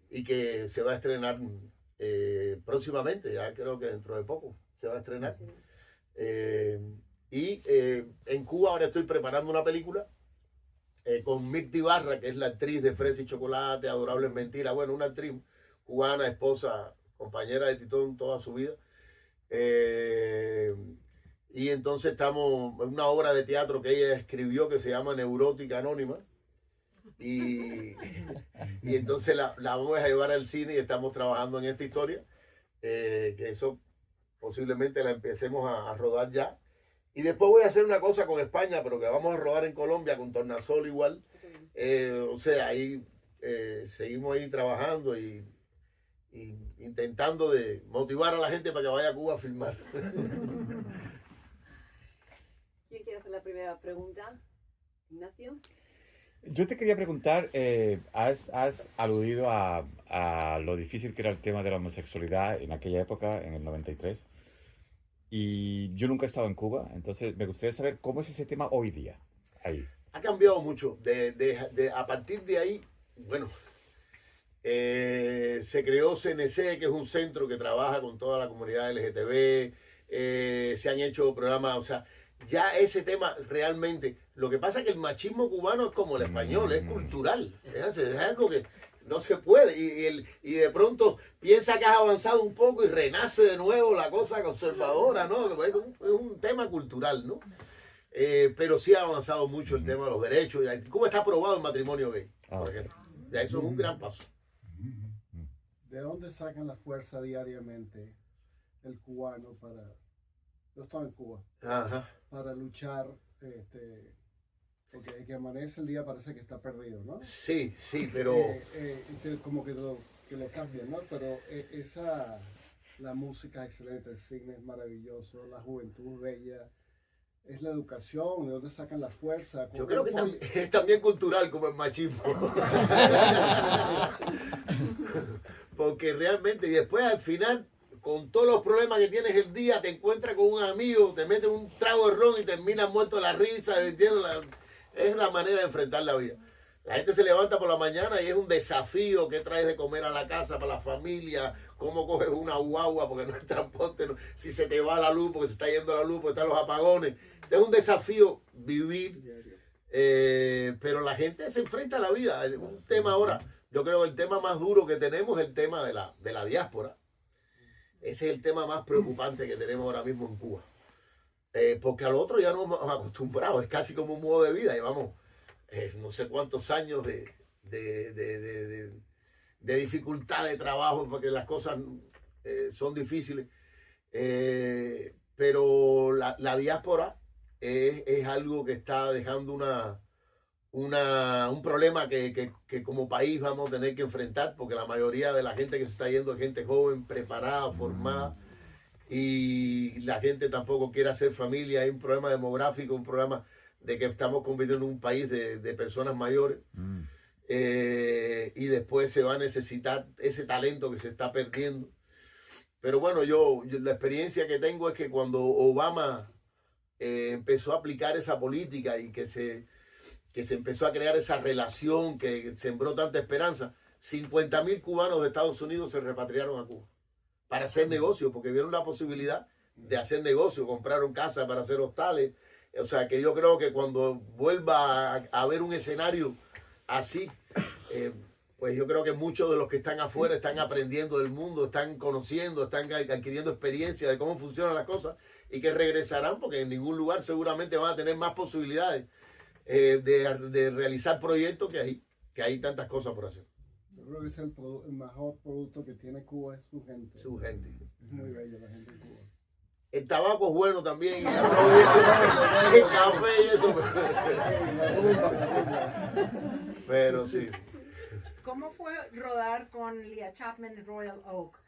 Speaker 2: y que se va a estrenar próximamente, ya creo que dentro de poco se va a estrenar. En Cuba ahora estoy preparando una película con Mirta Ibarra, que es la actriz de Fresa y Chocolate, Adorables Mentiras, bueno, una actriz cubana, esposa, compañera de Titón toda su vida. Y entonces estamos en una obra de teatro que ella escribió que se llama Neurótica Anónima. Y entonces la vamos a llevar al cine, y estamos trabajando en esta historia, que eso posiblemente la empecemos a rodar ya. Y después voy a hacer una cosa con España, pero que vamos a rodar en Colombia con Tornasol igual. O sea, ahí seguimos ahí trabajando y intentando de motivar a la gente para que vaya a Cuba a filmar.
Speaker 1: ¿Quién quiere hacer la primera pregunta? Ignacio.
Speaker 4: Yo te quería preguntar, has aludido a lo difícil que era el tema de la homosexualidad en aquella época, en el 93, y yo nunca he estado en Cuba, entonces me gustaría saber cómo es ese tema hoy día, ahí.
Speaker 2: Ha cambiado mucho. A partir de ahí, bueno, se creó CNC, que es un centro que trabaja con toda la comunidad LGTB, se han hecho programas, o sea, ya ese tema realmente, lo que pasa es que el machismo cubano es como el español, es cultural, es algo que no se puede, y de pronto piensa que has avanzado un poco y renace de nuevo la cosa conservadora, ¿no? Es un tema cultural, ¿no? Pero sí ha avanzado mucho el tema de los derechos. ¿Cómo está aprobado el matrimonio gay? Por ejemplo. Ya eso es un gran paso.
Speaker 5: ¿De dónde sacan la fuerza diariamente el cubano para... Yo estaba en Cuba.
Speaker 2: Ajá.
Speaker 5: Para luchar, porque el que amanece el día parece que está perdido, ¿no?
Speaker 2: Sí, pero...
Speaker 5: como que lo cambian, ¿no? Pero la música es excelente, el cine es maravilloso, la juventud es bella, es la educación, ¿de dónde sacan la fuerza?
Speaker 2: Yo creo que es también cultural como el machismo. Porque realmente, y después al final, con todos los problemas que tienes el día, te encuentras con un amigo, te metes un trago de ron y terminas muerto de la risa. Es la manera de enfrentar la vida. La gente se levanta por la mañana y es un desafío: qué traes de comer a la casa para la familia, cómo coges una guagua porque no hay transporte, si se te va la luz porque se está yendo la luz, porque están los apagones. Es un desafío vivir, pero la gente se enfrenta a la vida. Un tema ahora, yo creo que el tema más duro que tenemos es el tema de la diáspora. Ese es el tema más preocupante que tenemos ahora mismo en Cuba. Porque al otro ya nos hemos acostumbrado, es casi como un modo de vida. Llevamos no sé cuántos años de dificultad de trabajo, porque las cosas son difíciles. Pero la diáspora es algo que está dejando un problema que como país vamos a tener que enfrentar, porque la mayoría de la gente que se está yendo es gente joven, preparada, formada, y la gente tampoco quiere hacer familia. Hay un problema demográfico, un problema de que estamos convirtiendo en un país de personas mayores. Y después se va a necesitar ese talento que se está perdiendo. Pero bueno, yo la experiencia que tengo es que cuando Obama empezó a aplicar esa política y que se empezó a crear esa relación que sembró tanta esperanza, 50.000 cubanos de Estados Unidos se repatriaron a Cuba para hacer negocio, porque vieron la posibilidad de hacer negocio, compraron casas para hacer hostales. O sea que yo creo que cuando vuelva a haber un escenario así, pues yo creo que muchos de los que están afuera están aprendiendo del mundo, están conociendo, están adquiriendo experiencia de cómo funcionan las cosas y que regresarán porque en ningún lugar seguramente van a tener más posibilidades de realizar proyectos que hay tantas cosas por hacer.
Speaker 5: Yo creo que es el mejor producto que tiene Cuba es su gente.
Speaker 2: Su gente.
Speaker 5: Es muy bella la gente de Cuba.
Speaker 2: El tabaco es bueno también, y el arroz y eso, el café y eso. Pero sí.
Speaker 6: ¿Cómo fue rodar con Leah Chapman en Royal Oak?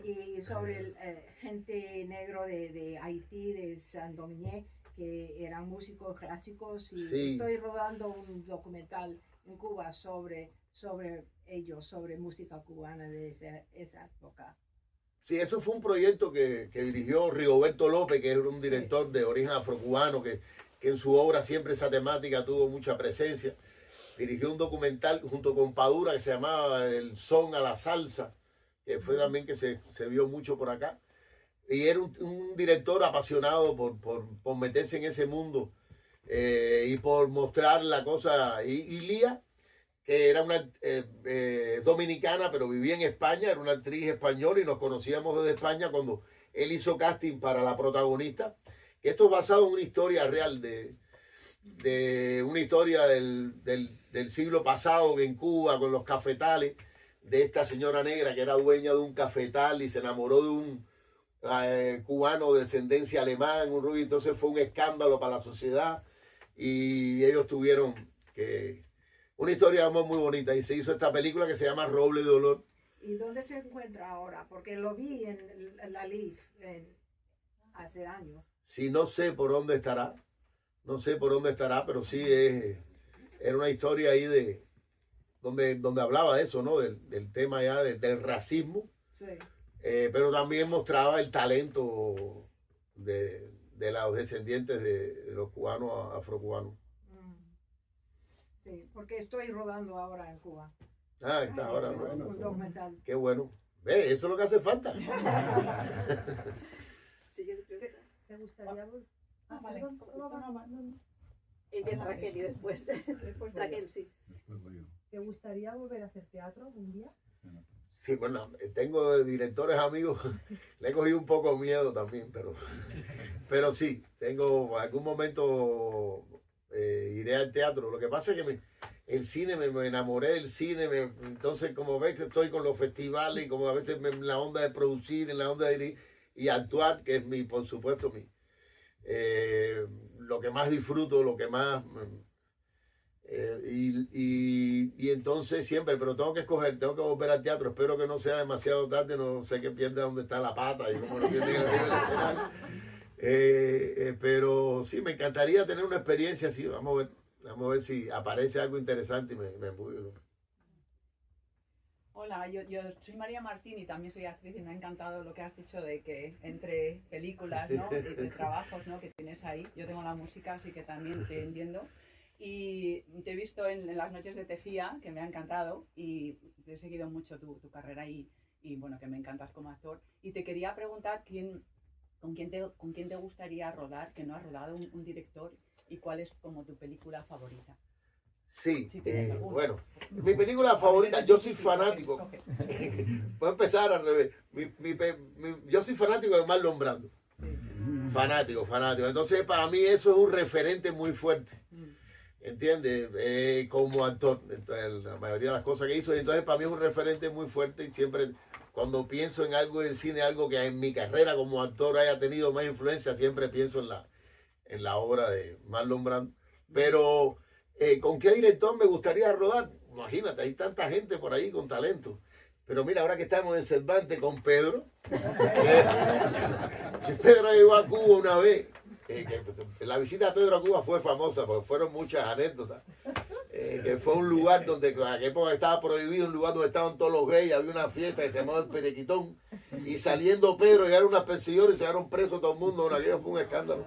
Speaker 6: Y sobre el gente negro de Haití, de San Domingue, que eran músicos clásicos, y
Speaker 2: Sí.
Speaker 6: estoy rodando un documental en Cuba sobre ellos, sobre música cubana de esa época.
Speaker 2: Sí, eso fue un proyecto que dirigió Rigoberto López, que era un director de origen afrocubano, que en su obra siempre esa temática tuvo mucha presencia. Dirigió un documental junto con Padura que se llamaba El Son a la Salsa, que fue también que se vio mucho por acá. Y era un director apasionado por meterse en ese mundo y por mostrar la cosa. Y Lía, que era una dominicana, pero vivía en España, era una actriz española y nos conocíamos desde España cuando él hizo casting para la protagonista. Que esto es basado en una historia real, de una historia del siglo pasado en Cuba con los cafetales, de esta señora negra que era dueña de un cafetal y se enamoró de un cubano de descendencia alemán, un rubio. Entonces fue un escándalo para la sociedad y ellos tuvieron que... Una historia de amor muy bonita y se hizo esta película que se llama Roble de Olor.
Speaker 6: ¿Y dónde se encuentra ahora? Porque lo vi en la LIF hace años.
Speaker 2: Sí, no sé por dónde estará, pero sí era una historia ahí donde hablaba de eso, ¿no? Del tema ya del racismo,
Speaker 6: Sí.
Speaker 2: pero también mostraba el talento de los descendientes de los cubanos afrocubanos.
Speaker 6: Sí, porque estoy rodando ahora en Cuba.
Speaker 2: Ah, está ahora, bueno.
Speaker 6: Un documental.
Speaker 2: Qué bueno. Ve, eso es lo que hace falta.
Speaker 1: Siguiente pregunta.
Speaker 7: ¿Te gustaría
Speaker 1: Vale. Empieza Raquel y después. Raquel, sí.
Speaker 7: ¿Te gustaría volver a hacer teatro algún día?
Speaker 2: Sí, bueno, tengo directores amigos, le he cogido un poco miedo también, pero sí, tengo algún momento iré al teatro. Lo que pasa es que el cine, me enamoré del cine, entonces como ves que estoy con los festivales y como a veces en la onda de producir, en la onda de dirigir y actuar, que es por supuesto, lo que más disfruto, lo que más... y entonces siempre, pero tengo que escoger, tengo que volver al teatro. Espero que no sea demasiado tarde, no sé que pierda dónde está la pata y cómo lo pierden en el escenario. Pero sí, me encantaría tener una experiencia así. Vamos a ver si aparece algo interesante y me embullo.
Speaker 8: Hola, yo soy María Martín y también soy actriz y me ha encantado lo que has dicho de que entre películas, ¿no? Y de trabajos, ¿no? Que tienes ahí. Yo tengo la música, así que también te entiendo. Y te he visto en Las Noches de Tefía, que me ha encantado, y te he seguido mucho tu carrera y bueno, que me encantas como actor. Y te quería preguntar con quién te gustaría rodar, que no has rodado un director, y cuál es como tu película favorita.
Speaker 2: Sí,
Speaker 8: Si tienes alguna.
Speaker 2: bueno, mi película favorita, yo soy fanático. Voy a empezar al revés. Yo soy fanático de Marlon Brando.
Speaker 8: Sí.
Speaker 2: Fanático. Entonces, para mí eso es un referente muy fuerte. ¿Entiendes? Como actor, entonces, la mayoría de las cosas que hizo. Entonces, para mí es un referente muy fuerte y siempre, cuando pienso en algo en cine, algo que en mi carrera como actor haya tenido más influencia, siempre pienso en la obra de Marlon Brando. Pero, ¿con qué director me gustaría rodar? Imagínate, hay tanta gente por ahí con talento. Pero mira, ahora que estamos en Cervantes con Pedro, que Pedro llegó a Cuba una vez. La visita de Pedro a Cuba fue famosa porque fueron muchas anécdotas. Que fue un lugar donde en aquella época estaba prohibido, un lugar donde estaban todos los gays, había una fiesta que se llamaba el Perequitón, y saliendo Pedro llegaron unas perseguidoras y se llevaron preso todo el mundo. Aquello fue un escándalo.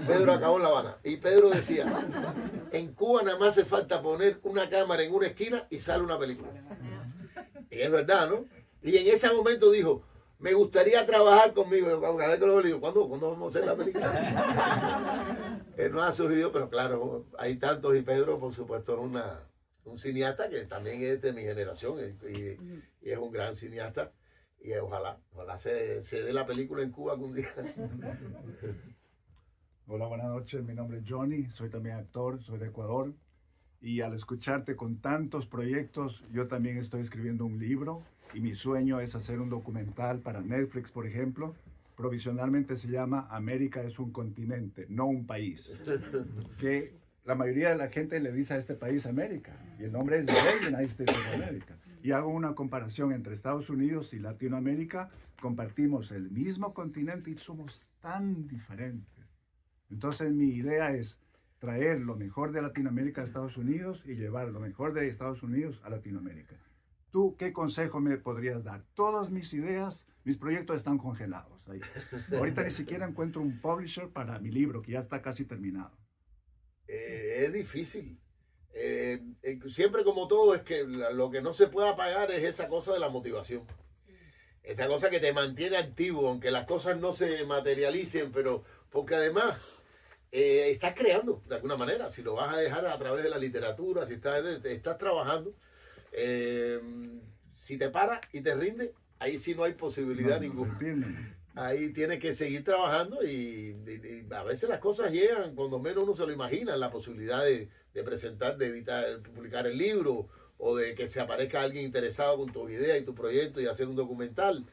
Speaker 2: Pedro acabó en La Habana y Pedro decía: en Cuba nada más hace falta poner una cámara en una esquina y sale una película. Y es verdad, ¿no? Y en ese momento dijo: me gustaría trabajar conmigo. A ver que lo digo, ¿cuándo vamos a hacer la película? No ha surgido, pero claro, hay tantos, y Pedro, por supuesto, es un cineasta que también es de mi generación y es un gran cineasta. Y ojalá se dé la película en Cuba algún día.
Speaker 9: Hola, buenas noches. Mi nombre es Johnny, soy también actor, soy de Ecuador. Y al escucharte con tantos proyectos, yo también estoy escribiendo un libro y mi sueño es hacer un documental para Netflix, por ejemplo. Provisionalmente se llama América es un continente, no un país. Que la mayoría de la gente le dice a este país América y el nombre es The United States of America. Y hago una comparación entre Estados Unidos y Latinoamérica. Compartimos el mismo continente y somos tan diferentes. Entonces mi idea es traer lo mejor de Latinoamérica a Estados Unidos y llevar lo mejor de Estados Unidos a Latinoamérica. ¿Tú qué consejo me podrías dar? Todas mis ideas, mis proyectos están congelados ahí. Ahorita ni siquiera encuentro un publisher para mi libro, que ya está casi terminado.
Speaker 2: Es difícil. Siempre, como todo, es que lo que no se puede apagar es esa cosa de la motivación. Esa cosa que te mantiene activo, aunque las cosas no se materialicen, pero porque además estás creando de alguna manera. Si lo vas a dejar a través de la literatura, si estás trabajando, si te paras y te rindes, ahí sí no hay posibilidad ninguna. Ahí tienes que seguir trabajando y a veces las cosas llegan cuando menos uno se lo imagina, la posibilidad de presentar, de publicar el libro, o de que se aparezca alguien interesado con tu idea y tu proyecto y hacer un documental.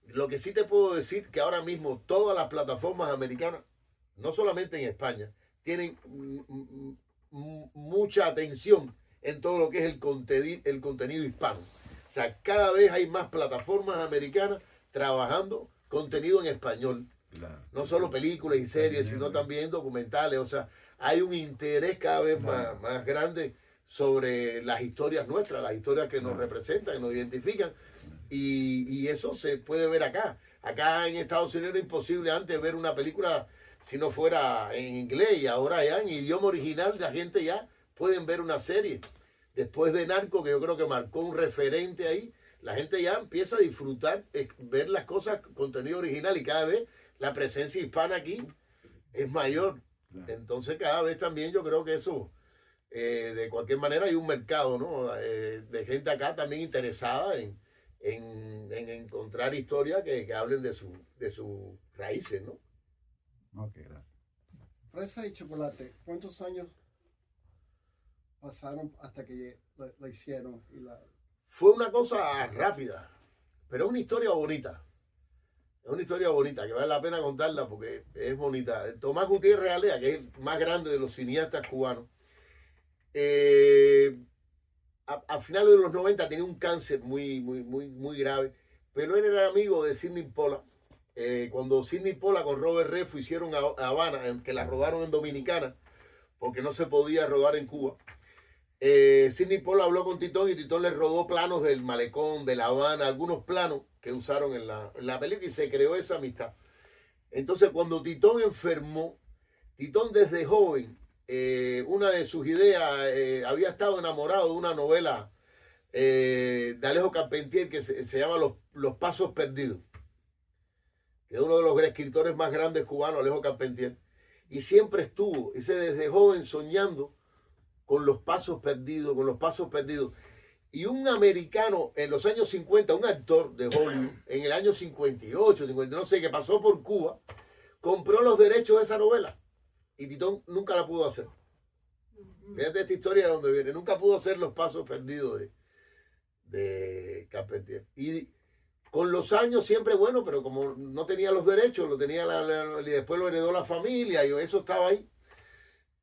Speaker 2: Lo que sí te puedo decir que ahora mismo todas las plataformas americanas, no solamente en España, tienen mucha atención en todo lo que es el contenido hispano. O sea, cada vez hay más plataformas americanas trabajando contenido en español. Claro. No solo películas y series, sino también documentales. O sea, hay un interés cada vez más grande sobre las historias nuestras, las historias que nos representan, que nos identifican. Y eso se puede ver acá. Acá en Estados Unidos era imposible antes ver una película si no fuera en inglés, y ahora ya en idioma original la gente ya pueden ver una serie. Después de Narco, que yo creo que marcó un referente ahí, la gente ya empieza a disfrutar, ver las cosas, contenido original, y cada vez la presencia hispana aquí es mayor. Entonces cada vez también yo creo que eso, de cualquier manera hay un mercado, ¿no? De gente acá también interesada en encontrar historias que hablen de sus raíces, ¿no?
Speaker 9: Ok, gracias.
Speaker 5: Fresa y Chocolate, ¿cuántos años pasaron hasta que la hicieron?
Speaker 2: Fue una cosa rápida, pero es una historia bonita. Es una historia bonita que vale la pena contarla porque es bonita. Tomás Gutiérrez Alea, que es el más grande de los cineastas cubanos, a finales de los 90 tenía un cáncer muy grave, pero él era amigo de Sidney Pollack. Cuando Sidney Pollack con Robert Redford hicieron a Habana, que la rodaron en Dominicana, porque no se podía rodar en Cuba, Sidney Pollack habló con Titón y Titón le rodó planos del malecón, de La Habana, algunos planos que usaron en la película, y se creó esa amistad. Entonces, cuando Titón enfermó, Titón desde joven, una de sus ideas, había estado enamorado de una novela de Alejo Carpentier que se llama Los Pasos Perdidos, que es uno de los escritores más grandes cubanos, Alejo Carpentier, y siempre estuvo, desde joven, soñando con los pasos perdidos, Y un americano en los años 50, un actor de Hollywood, en el año 58, 50, no sé, que pasó por Cuba, compró los derechos de esa novela. Y Titón nunca la pudo hacer. Fíjate esta historia de dónde viene. Nunca pudo hacer Los Pasos Perdidos de Carpentier. Y con los años siempre, bueno, pero como no tenía los derechos, lo tenía y después lo heredó la familia, y eso estaba ahí.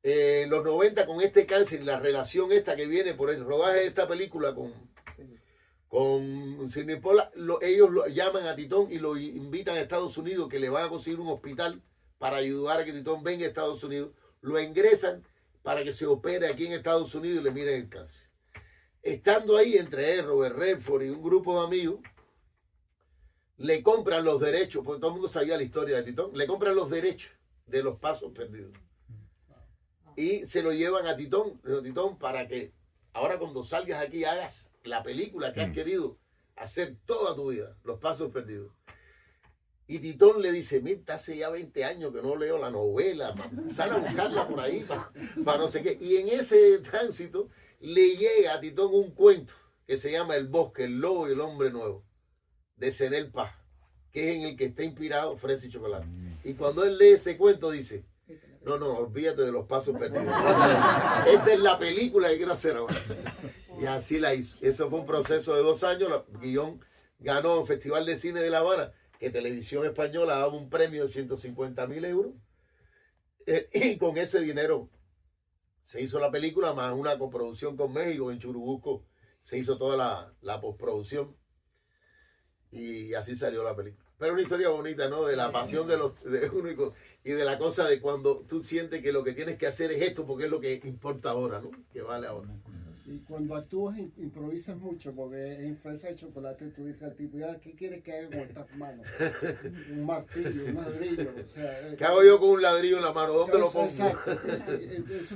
Speaker 2: En los 90, con este cáncer y la relación esta que viene por el rodaje de esta película con Sidney Pollack, ellos lo llaman a Titón y lo invitan a Estados Unidos, que le van a conseguir un hospital para ayudar a que Titón venga a Estados Unidos. Lo ingresan para que se opere aquí en Estados Unidos y le miren el cáncer. Estando ahí, entre él, Robert Redford y un grupo de amigos, le compran los derechos, porque todo el mundo sabía la historia de Titón, le compran los derechos de Los Pasos Perdidos. Y se lo llevan a Titón para que ahora cuando salgas aquí hagas la película que has querido hacer toda tu vida, Los Pasos Perdidos. Y Titón le dice, mira, hace ya 20 años que no leo la novela, sal a buscarla por ahí, para no sé qué. Y en ese tránsito le llega a Titón un cuento que se llama El Bosque, el Lobo y el Hombre Nuevo, de Zenel Paz, que es en el que está inspirado Fresa y Chocolate. Y cuando él lee ese cuento dice, no, olvídate de Los Pasos Perdidos. Esta es la película que quiero hacer ahora. Y así la hizo. Eso fue un proceso de 2 años. El guión ganó el Festival de Cine de La Habana, que Televisión Española daba un premio de 150.000 euros. Y con ese dinero se hizo la película, más una coproducción con México. En Churubusco se hizo toda la postproducción. Y así salió la película. Pero una historia bonita, ¿no? De la pasión de uno y de la cosa de cuando tú sientes que lo que tienes que hacer es esto porque es lo que importa ahora, ¿no? Que vale ahora.
Speaker 5: Y cuando actúas, improvisas mucho, porque en Fresa de Chocolate tú dices al tipo, ya, ¿qué quieres que haga con estas manos? Un martillo, un ladrillo, o sea...
Speaker 2: ¿Qué hago yo con un ladrillo en la mano? ¿Dónde lo pongo?
Speaker 5: Exacto.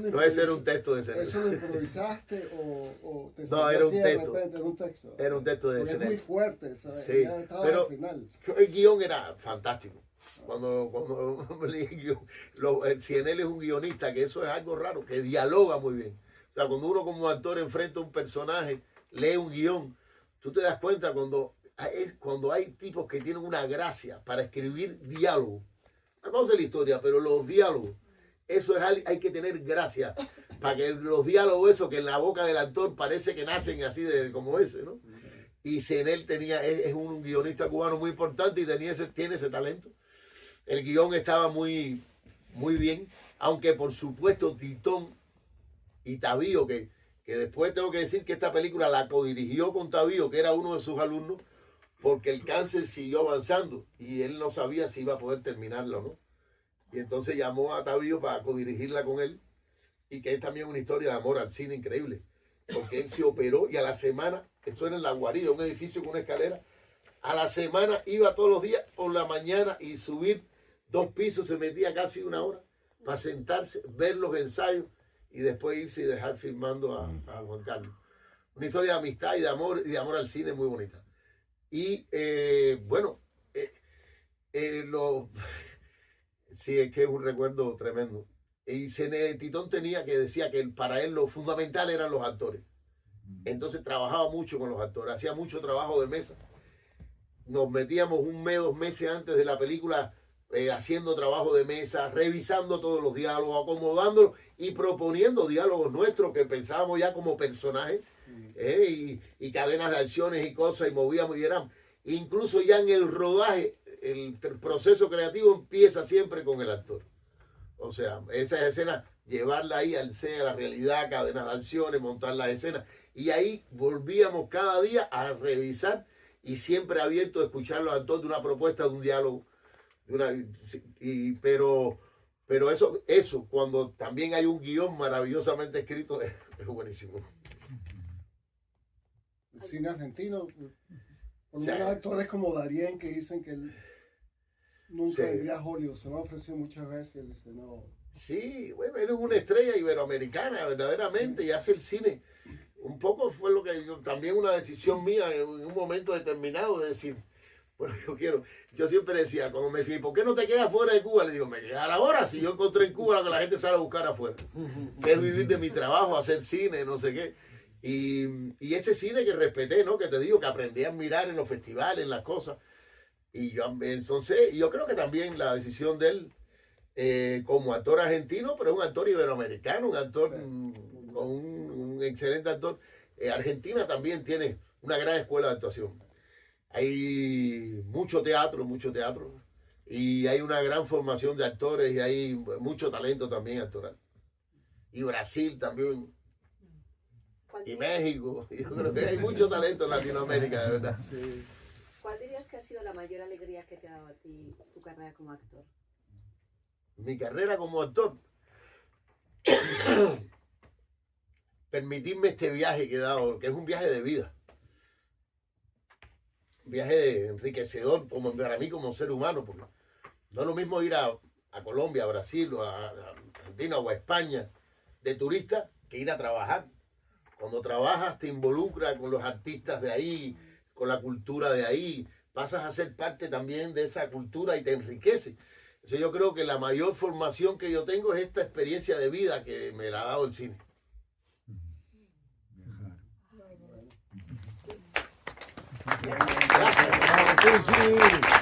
Speaker 2: No es ser un texto de escenario.
Speaker 5: ¿Eso lo improvisaste o te
Speaker 2: no, era un
Speaker 5: de
Speaker 2: texto.
Speaker 5: repente? Era un texto.
Speaker 2: Era un texto de
Speaker 5: porque
Speaker 2: escenario.
Speaker 5: es muy fuerte, ¿sabes?
Speaker 2: Sí,
Speaker 5: ya estaba
Speaker 2: pero
Speaker 5: al final.
Speaker 2: el guión era fantástico. Cuando leí el guión, el Cienel es un guionista, que eso es algo raro, que dialoga muy bien. O sea, cuando uno como actor enfrenta a un personaje, lee un guión, tú te das cuenta cuando hay tipos que tienen una gracia para escribir diálogo. Una cosa es la historia, pero los diálogos, eso es hay que tener gracia para que los diálogos, eso que en la boca del actor parece que nacen así como ese, ¿no? Y Cienel es un guionista cubano muy importante y tiene ese talento. El guión estaba muy, muy bien, aunque por supuesto Titón y Tavío, que después tengo que decir que esta película la codirigió con Tavío, que era uno de sus alumnos, porque el cáncer siguió avanzando y él no sabía si iba a poder terminarla o no. Y entonces llamó a Tavío para codirigirla con él, y que es también una historia de amor al cine increíble, porque él se operó y a la semana, esto era en La Guarida, un edificio con una escalera, a la semana iba todos los días por la mañana y subir 2 pisos, se metía casi 1 hora para sentarse, ver los ensayos y después irse y dejar filmando a Juan Carlos. Una historia de amistad y de amor al cine muy bonita. Y sí, es que es un recuerdo tremendo. Y Titón decía que para él lo fundamental eran los actores. Entonces trabajaba mucho con los actores, hacía mucho trabajo de mesa. Nos metíamos 1 mes, 2 meses antes de la película haciendo trabajo de mesa, revisando todos los diálogos, acomodándolos y proponiendo diálogos nuestros que pensábamos ya como personajes, y cadenas de acciones y cosas, y movíamos y éramos. Incluso ya en el rodaje, el proceso creativo empieza siempre con el actor. O sea, esa escena, llevarla ahí a la realidad, cadenas de acciones, montar las escenas. Y ahí volvíamos cada día a revisar y siempre abierto a escuchar a los actores de una propuesta, de un diálogo. Pero eso, cuando también hay un guión maravillosamente escrito, es buenísimo.
Speaker 5: El cine argentino, por
Speaker 2: Sí.
Speaker 5: unos actores como Darien que dicen que él nunca
Speaker 2: Sí.
Speaker 5: vendría a Hollywood, se lo ha ofrecido muchas veces, él dice no.
Speaker 2: Sí, bueno, él es una estrella iberoamericana, verdaderamente, y hace el cine. Un poco fue lo que también una decisión mía en un momento determinado de decir, bueno, yo siempre decía, cuando me decían, ¿por qué no te quedas fuera de Cuba? Le digo, me quedaré ahora si yo encontré en Cuba lo que la gente sale a buscar afuera, que es vivir de mi trabajo, hacer cine, no sé qué. Y ese cine que respeté, ¿no? Que te digo, que aprendí a admirar en los festivales, en las cosas. Y entonces, yo creo que también la decisión de él, como actor argentino, pero es un actor iberoamericano, un actor con un excelente actor. Argentina también tiene una gran escuela de actuación. Hay mucho teatro, y hay una gran formación de actores y hay mucho talento también actoral. Y Brasil también.
Speaker 1: ¿Cuál
Speaker 2: y
Speaker 1: dirías-
Speaker 2: México. Yo creo que hay mucho talento en Latinoamérica, de verdad.
Speaker 5: Sí.
Speaker 1: ¿Cuál dirías que ha sido la mayor alegría que te ha dado a ti tu carrera como actor?
Speaker 2: Mi carrera como actor, permitirme este viaje que he dado, que es un viaje de vida. Un viaje enriquecedor como para mí como ser humano, porque no es lo mismo ir a Colombia, a Brasil, o a Argentina o a España de turista que ir a trabajar. Cuando trabajas te involucras con los artistas de ahí, con la cultura de ahí, pasas a ser parte también de esa cultura y te enriquece. Entonces yo creo que la mayor formación que yo tengo es esta experiencia de vida que me la ha dado el cine.
Speaker 9: Viajar.
Speaker 2: Gracias.
Speaker 3: Sí, sí.